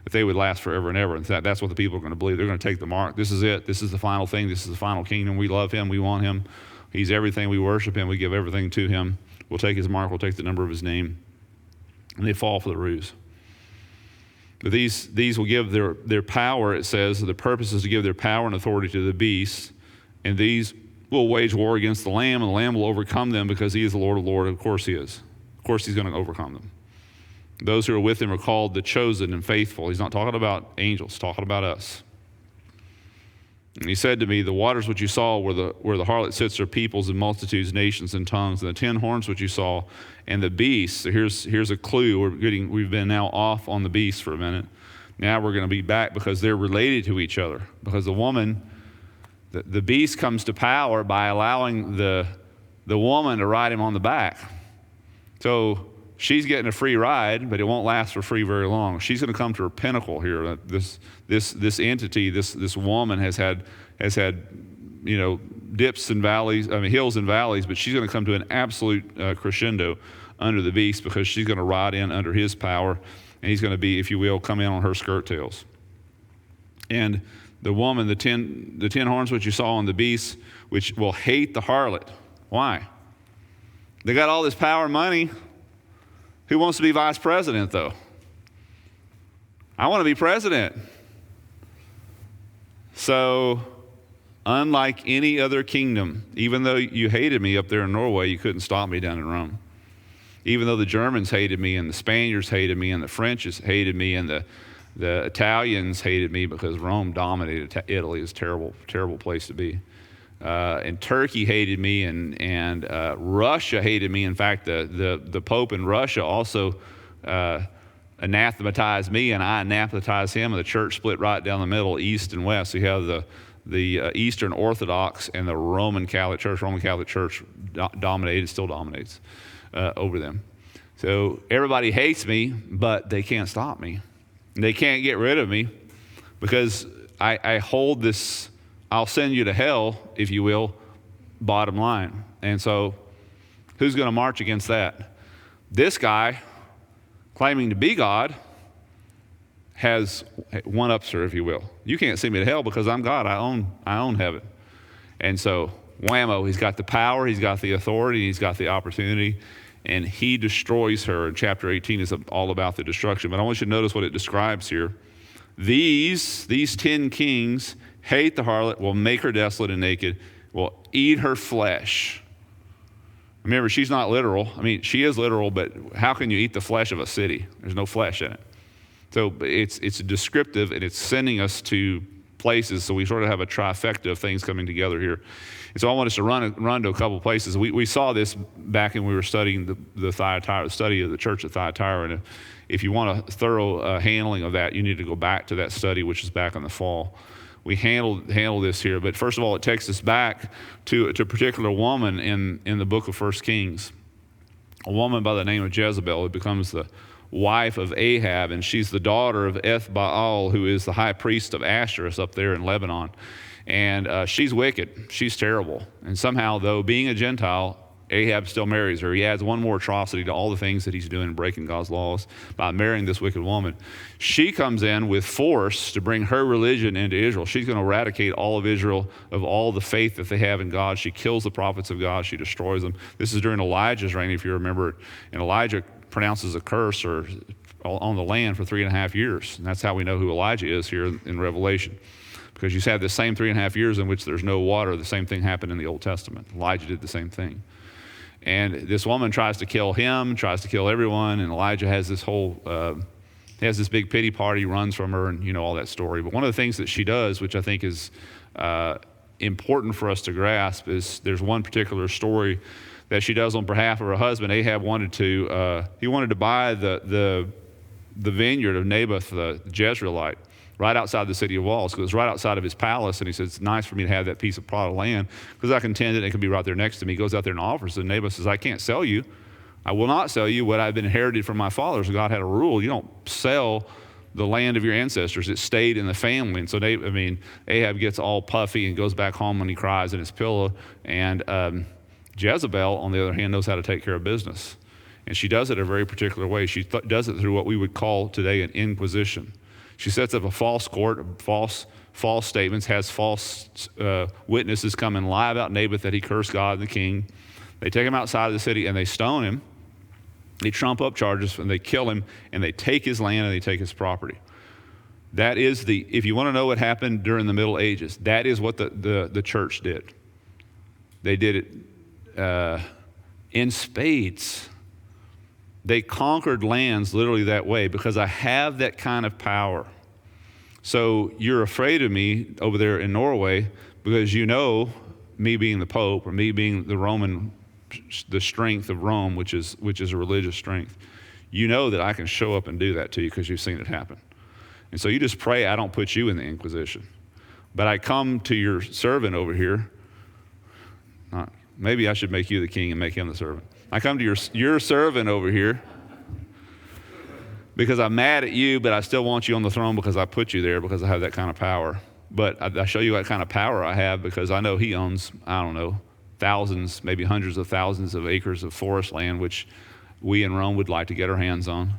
that they would last forever and ever. And that's what the people are going to believe. They're going to take the mark. This is it. This is the final thing. This is the final kingdom. We love him. We want him. He's everything. We worship him. We give everything to him. We'll take his mark. We'll take the number of his name. And they fall for the ruse. But these will give their power, it says. The purpose is to give their power and authority to the beast. And these will wage war against the Lamb, and the Lamb will overcome them because he is the Lord of Lords. Of course he is. Of course he's going to overcome them. Those who are with him are called the chosen and faithful. He's not talking about angels, he's talking about us. And he said to me, the waters which you saw where the harlot sits are peoples and multitudes, nations and tongues. And the 10 horns which you saw, and the beast. So here's a clue. We've been now off on the beast for a minute. Now we're going to be back because they're related to each other. Because the beast comes to power by allowing the woman to ride him on the back. So she's getting a free ride, but it won't last for free very long. She's going to come to her pinnacle here. This entity, this woman has had dips and valleys, hills and valleys, but she's going to come to an absolute crescendo under the beast, because she's going to ride in under his power, and he's going to be, if you will, come in on her skirt tails. And the woman, the 10 horns which you saw on the beast, which will hate the harlot. Why? They got all this power and money. Who wants to be vice president, though? I want to be president. So, unlike any other kingdom, even though you hated me up there in Norway, you couldn't stop me down in Rome. Even though the Germans hated me, and the Spaniards hated me, and the French hated me, and the Italians hated me, because Rome dominated Italy. It's a terrible, terrible place to be. and Turkey hated me, and Russia hated me. In fact, the Pope in Russia also anathematized me, and I anathematized him, and the church split right down the middle, east and west. So you have the Eastern Orthodox and the Roman Catholic Church. Roman Catholic Church still dominates over them. So everybody hates me, but they can't stop me. They can't get rid of me because I hold this, I'll send you to hell, if you will, bottom line. And so who's going to march against that? This guy, claiming to be God, has one-ups her, if you will. You can't send me to hell because I'm God. I own heaven. And so whammo, he's got the power, he's got the authority, he's got the opportunity, and he destroys her. And chapter 18 is all about the destruction. But I want you to notice what it describes here. These 10 kings hate the harlot, will make her desolate and naked, will eat her flesh. Remember, she's not literal. I mean, she is literal, but how can you eat the flesh of a city? There's no flesh in it. So it's descriptive, and it's sending us to places. So we sort of have a trifecta of things coming together here. And so I want us to run to a couple places. We saw this back when we were studying the Thyatira, the study of the church at Thyatira. And if you want a thorough handling of that, you need to go back to that study, which is back in the fall. We handle this here. But first of all, it takes us back to a particular woman in the book of 1 Kings. A woman by the name of Jezebel, who becomes the wife of Ahab, and she's the daughter of Ethbaal, who is the high priest of Ashtoreth up there in Lebanon. And she's wicked. She's terrible. And somehow, though, being a Gentile, Ahab still marries her. He adds one more atrocity to all the things that he's doing, breaking God's laws, by marrying this wicked woman. She comes in with force to bring her religion into Israel. She's going to eradicate all of Israel of all the faith that they have in God. She kills the prophets of God. She destroys them. This is during Elijah's reign, if you remember. And Elijah pronounces a curse on the land for 3.5 years. And that's how we know who Elijah is here in Revelation. Because you have the same 3.5 years in which there's no water. The same thing happened in the Old Testament. Elijah did the same thing. And this woman tries to kill him, tries to kill everyone, and Elijah has this big pity party, runs from her, and you know all that story. But one of the things that she does, which I think is important for us to grasp, is there's one particular story that she does on behalf of her husband. Ahab wanted to buy the vineyard of Naboth the Jezreelite right outside the city of walls, because it's right outside of his palace. And he says, it's nice for me to have that piece of plot of land because I can tend it and it can be right there next to me. He goes out there and offers it. And Naboth says, I can't sell you. I will not sell you what I've been inherited from my fathers. God had a rule. You don't sell the land of your ancestors. It stayed in the family. And so Ahab gets all puffy and goes back home and he cries in his pillow. And Jezebel, on the other hand, knows how to take care of business. And she does it a very particular way. She does it through what we would call today an inquisition. She sets up a false court, false statements, has false witnesses come and lie about Naboth that he cursed God and the king. They take him outside of the city and they stone him. They trump up charges and they kill him and they take his land and they take his property. That is if you want to know what happened during the Middle Ages, that is what the church did. They did it in spades. They conquered lands literally that way because I have that kind of power. So you're afraid of me over there in Norway because you know me being the Pope or me being the strength of Rome, which is a religious strength. You know that I can show up and do that to you because you've seen it happen. And so you just pray I don't put you in the Inquisition. But I come to your servant over here. Maybe I should make you the king and make him the servant. I come to your servant over here because I'm mad at you, but I still want you on the throne because I put you there because I have that kind of power. But I show you what kind of power I have because I know he owns, I don't know, thousands, maybe hundreds of thousands of acres of forest land, which we in Rome would like to get our hands on.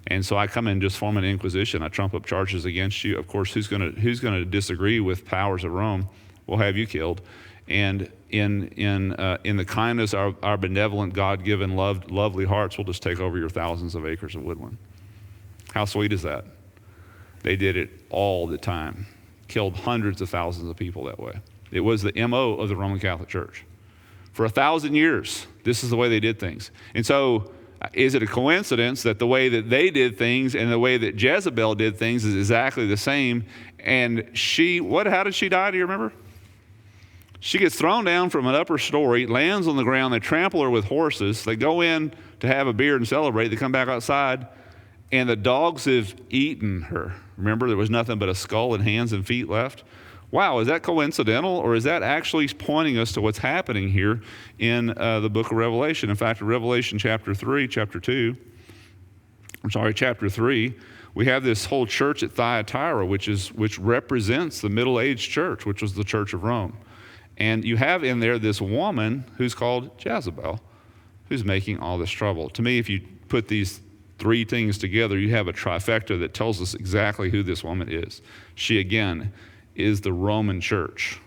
And so I come in and just form an inquisition. I trump up charges against you. Of course, who's going to disagree with powers of Rome? We'll have you killed. And in the kindness, our benevolent, God-given, lovely hearts will just take over your thousands of acres of woodland. How sweet is that? They did it all the time. Killed hundreds of thousands of people that way. It was the MO of the Roman Catholic Church. For 1,000 years, this is the way they did things. And so, is it a coincidence that the way that they did things and the way that Jezebel did things is exactly the same? And how did she die? Do you remember? She gets thrown down from an upper story, lands on the ground. They trample her with horses. They go in to have a beer and celebrate. They come back outside, and the dogs have eaten her. Remember, there was nothing but a skull and hands and feet left. Wow, is that coincidental, or is that actually pointing us to what's happening here in the book of Revelation? In fact, in Revelation chapter 3, chapter 3, we have this whole church at Thyatira, which represents the middle-aged church, which was the church of Rome. And you have in there this woman who's called Jezebel, who's making all this trouble. To me, if you put these three things together, you have a trifecta that tells us exactly who this woman is. She, again, is the Roman church.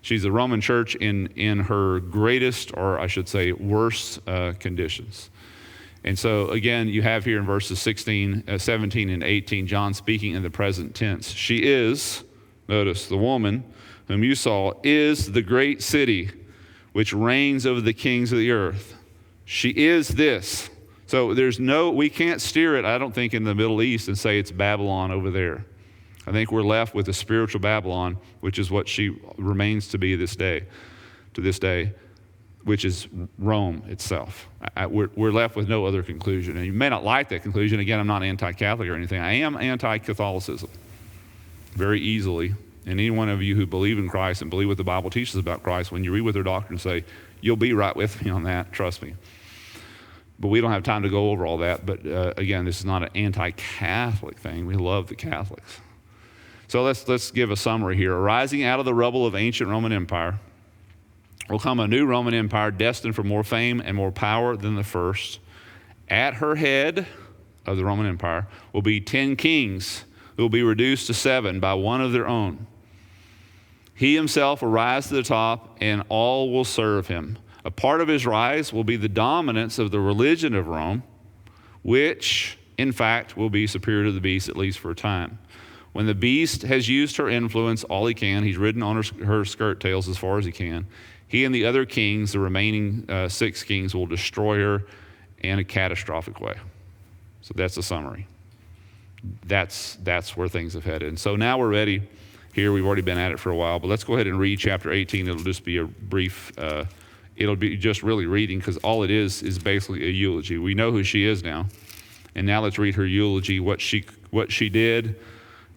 She's the Roman church in her greatest, or I should say, worst conditions. And so, again, you have here in verses 17 and 18, John speaking in the present tense. She is, notice, the woman whom you saw is the great city which reigns over the kings of the earth. She is this. So we can't steer it, I don't think, in the Middle East and say it's Babylon over there. I think we're left with the spiritual Babylon, which is what she remains to be to this day, which is Rome itself. We're left with no other conclusion. And you may not like that conclusion. Again, I'm not anti-Catholic or anything. I am anti-Catholicism very easily. And any one of you who believe in Christ and believe what the Bible teaches about Christ, when you read what their doctrines say, you'll be right with me on that, trust me. But we don't have time to go over all that. But again, this is not an anti-Catholic thing. We love the Catholics. So let's give a summary here. Arising out of the rubble of ancient Roman Empire will come a new Roman Empire destined for more fame and more power than the first. At her head of the Roman Empire will be 10 kings who will be reduced to 7 by one of their own. He himself will rise to the top, and all will serve him. A part of his rise will be the dominance of the religion of Rome, which, in fact, will be superior to the beast, at least for a time. When the beast has used her influence all he can, he's ridden on her skirt tails as far as he can, he and the other kings, the remaining 6 kings, will destroy her in a catastrophic way. So that's the summary. That's where things have headed. And so now we're ready here. We've already been at it for a while, but let's go ahead and read chapter 18. It'll just be a brief, it'll be just really reading, because all it is basically a eulogy. We know who she is now. And now let's read her eulogy, what she did,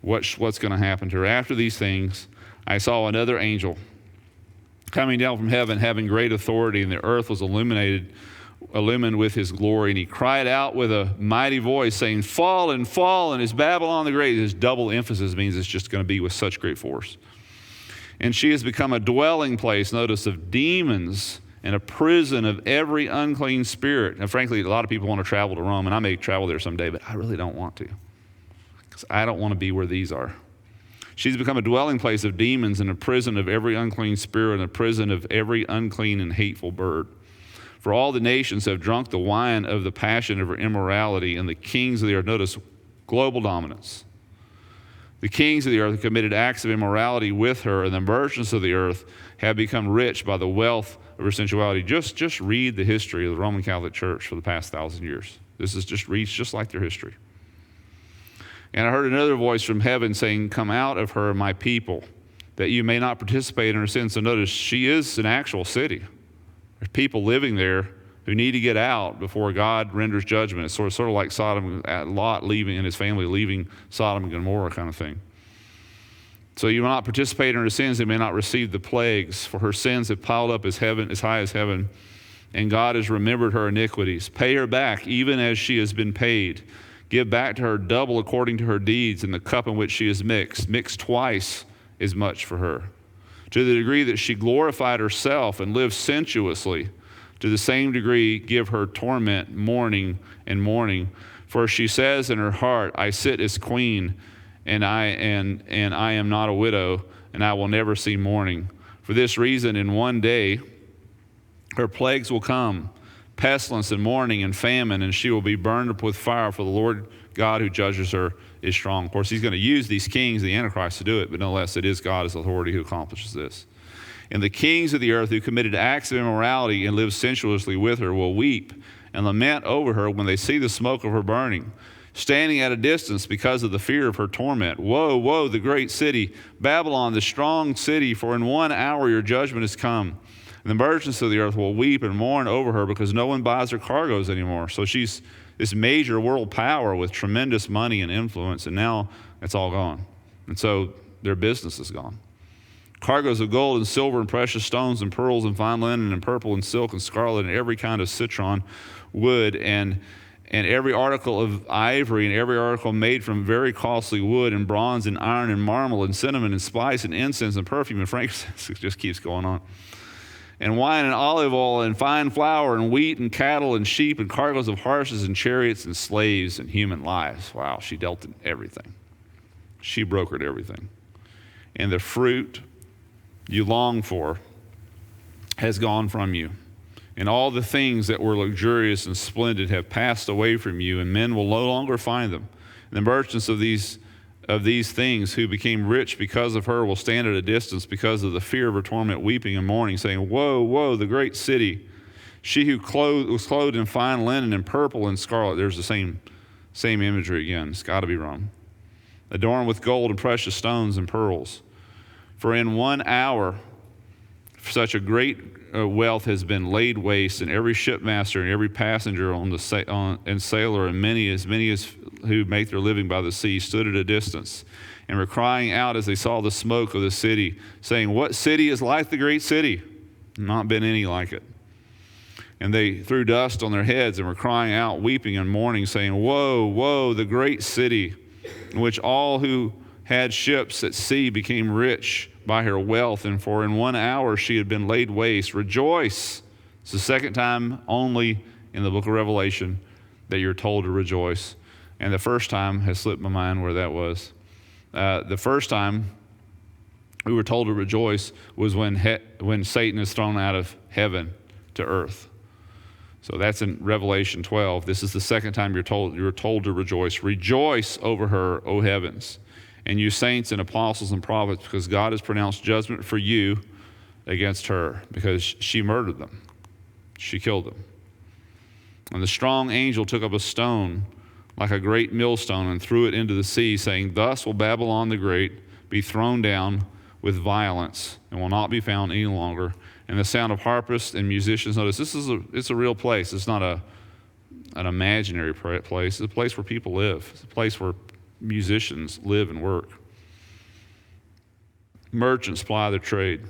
what's going to happen to her. After these things, I saw another angel coming down from heaven, having great authority, and the earth was illumined with his glory. And he cried out with a mighty voice, saying, "Fallen, fallen is Babylon the Great." This double emphasis means it's just going to be with such great force. And she has become a dwelling place, notice, of demons, and a prison of every unclean spirit. And frankly, a lot of people want to travel to Rome, and I may travel there someday, but I really don't want to, because I don't want to be where these are. She's become a dwelling place of demons, and a prison of every unclean spirit, and a prison of every unclean and hateful bird. For all the nations have drunk the wine of the passion of her immorality, and the kings of the earth, notice, global dominance. The kings of the earth have committed acts of immorality with her, and the merchants of the earth have become rich by the wealth of her sensuality. Just read the history of the Roman Catholic Church for the past 1,000 years. This is reads just like their history. And I heard another voice from heaven saying, "Come out of her, my people, that you may not participate in her sins." So notice, she is an actual city. There's people living there who need to get out before God renders judgment. It's sort of like Sodom, Lot leaving and his family leaving Sodom and Gomorrah kind of thing. So you will not participate in her sins, and may not receive the plagues, for her sins have piled up as high as heaven, and God has remembered her iniquities. Pay her back, even as she has been paid. Give back to her double according to her deeds, and the cup in which she is mixed twice as much for her. To the degree that she glorified herself and lived sensuously, to the same degree give her torment morning and morning. For she says in her heart, "I sit as queen, and I am not a widow, and I will never see mourning." For this reason, in one day, her plagues will come, pestilence and mourning and famine, and she will be burned up with fire, for the Lord God who judges her is strong. Of course, he's going to use these kings, the Antichrist, to do it, but nonetheless, it is God as authority who accomplishes this. And the kings of the earth who committed acts of immorality and lived sensuously with her will weep and lament over her when they see the smoke of her burning. standing at a distance because of the fear of her torment. Woe, woe, the great city, Babylon, the strong city, for in 1 hour your judgment has come. And the merchants of the earth will weep and mourn over her because no one buys her cargoes anymore. So she's this major world power with tremendous money and influence, and now it's all gone. And so their business is gone. Cargoes of gold and silver and precious stones and pearls and fine linen and purple and silk and scarlet and every kind of citron wood and every article of ivory and every article made from very costly wood and bronze and iron and marble and cinnamon and spice and incense and perfume and frankincense. It just keeps going on. And wine and olive oil and fine flour and wheat and cattle and sheep and cargoes of horses and chariots and slaves and human lives. Wow, she dealt in everything. She brokered everything. And the fruit you long for has gone from you. And all the things that were luxurious and splendid have passed away from you, and men will no longer find them. And the merchants of these things who became rich because of her will stand at a distance because of the fear of her torment, weeping and mourning, saying, Woe, woe, the great city, she who was clothed in fine linen and purple and scarlet. There's the same imagery again. It's got to be wrong. Adorned with gold and precious stones and pearls. For in 1 hour, such a great wealth has been laid waste, and every shipmaster and every passenger and sailor and many as who make their living by the sea stood at a distance and were crying out as they saw the smoke of the city, saying, What city is like the great city? Not been any like it. And they threw dust on their heads and were crying out, weeping and mourning, saying, Woe, woe, the great city, in which all who had ships at sea became rich by her wealth, and for in 1 hour she had been laid waste. Rejoice. It's the second time only in the book of Revelation that you're told to rejoice. And the first time has slipped my mind where that was. The first time we were told to rejoice was when Satan is thrown out of heaven to earth. So that's in Revelation 12. This is the second time you're told to rejoice. Rejoice over her, O heavens, and you saints and apostles and prophets, because God has pronounced judgment for you against her, because she murdered them. She killed them. And the strong angel took up a stone like a great millstone and threw it into the sea, saying, Thus will Babylon the Great be thrown down with violence and will not be found any longer. And the sound of harpists and musicians. Notice, it's a real place. It's not an imaginary place. It's a place where people live. It's a place where musicians live and work. Merchants ply their trade.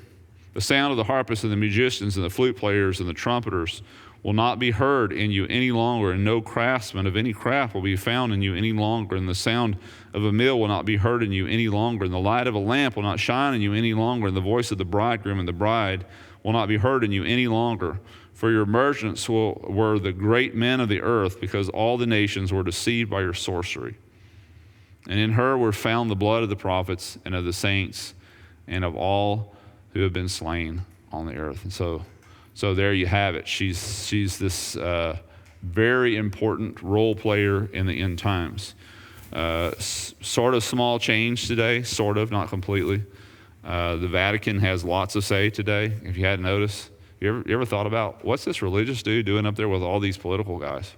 The sound of the harpists and the musicians and the flute players and the trumpeters will not be heard in you any longer, and no craftsman of any craft will be found in you any longer, and the sound of a mill will not be heard in you any longer, and the light of a lamp will not shine in you any longer, and the voice of the bridegroom and the bride will not be heard in you any longer. For your merchants were the great men of the earth, because all the nations were deceived by your sorcery. And in her were found the blood of the prophets and of the saints and of all who have been slain on the earth. And so there you have it. She's this very important role player in the end times. Sort of small change today, sort of, not completely. The Vatican has lots to say today, if you hadn't noticed. You ever thought about, what's this religious dude doing up there with all these political guys?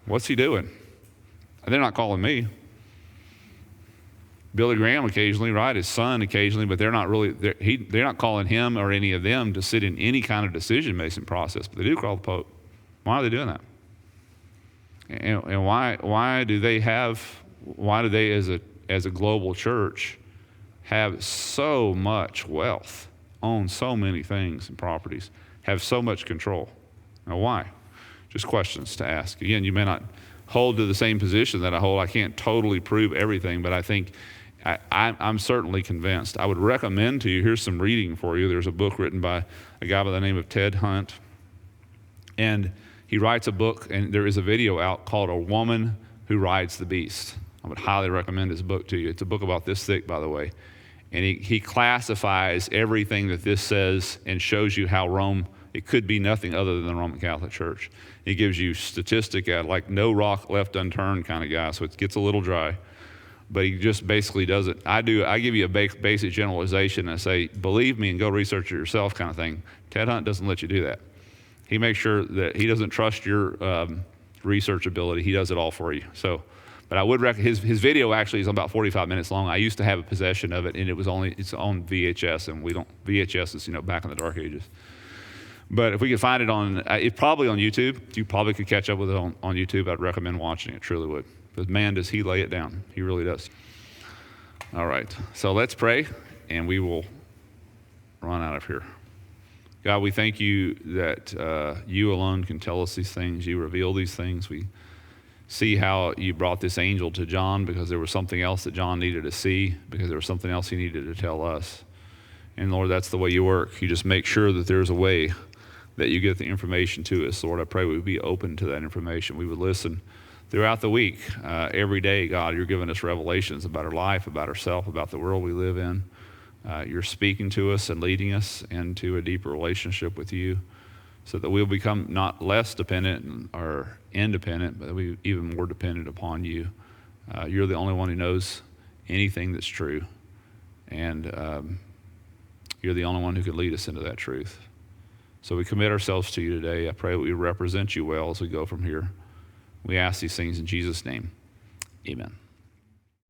What's he doing? They're not calling me. Billy Graham occasionally, right? His son occasionally, but they're not calling him or any of them to sit in any kind of decision-making process. But they do call the Pope. Why are they doing that? And why do they as a global church have so much wealth, own so many things and properties, have so much control? Now, why? Just questions to ask. Again, you may not hold to the same position that I hold. I can't totally prove everything, but I think I'm certainly convinced. I would recommend to you, here's some reading for you. There's a book written by a guy by the name of Ted Hunt, and he writes a book, and there is a video out called A Woman Who Rides the Beast. I would highly recommend his book to you. It's a book about this thick, by the way. And he classifies everything that this says and shows you how Rome, it could be nothing other than the Roman Catholic Church. He gives you statistic at like no rock left unturned kind of guy, so it gets a little dry. But he just basically does it. I give you a basic generalization and I say, believe me and go research it yourself kind of thing. Ted Hunt doesn't let you do that. He makes sure that he doesn't trust your researchability. He does it all for you. So, but I would recommend his video actually is about 45 minutes long. I used to have a possession of it, and it's on VHS, and VHS is back in the dark ages. But if we could find it it's probably on YouTube. You probably could catch up with it on YouTube. I'd recommend watching it. Truly would. Because man, does he lay it down. He really does. All right. So let's pray, and we will run out of here. God, we thank you that you alone can tell us these things. You reveal these things. We see how you brought this angel to John because there was something else that John needed to see, because there was something else he needed to tell us. And Lord, that's the way you work. You just make sure that there's a way that you get the information to us. Lord, I pray we would be open to that information. We would listen throughout the week. Every day, God, you're giving us revelations about our life, about ourselves, about the world we live in. You're speaking to us and leading us into a deeper relationship with you so that we'll become not less dependent or independent, but we even more dependent upon you. You're the only one who knows anything that's true, and you're the only one who can lead us into that truth. So we commit ourselves to you today. I pray that we represent you well as we go from here. We ask these things in Jesus' name. Amen.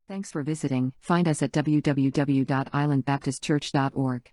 Thanks for visiting. Find us at www.islandbaptistchurch.org.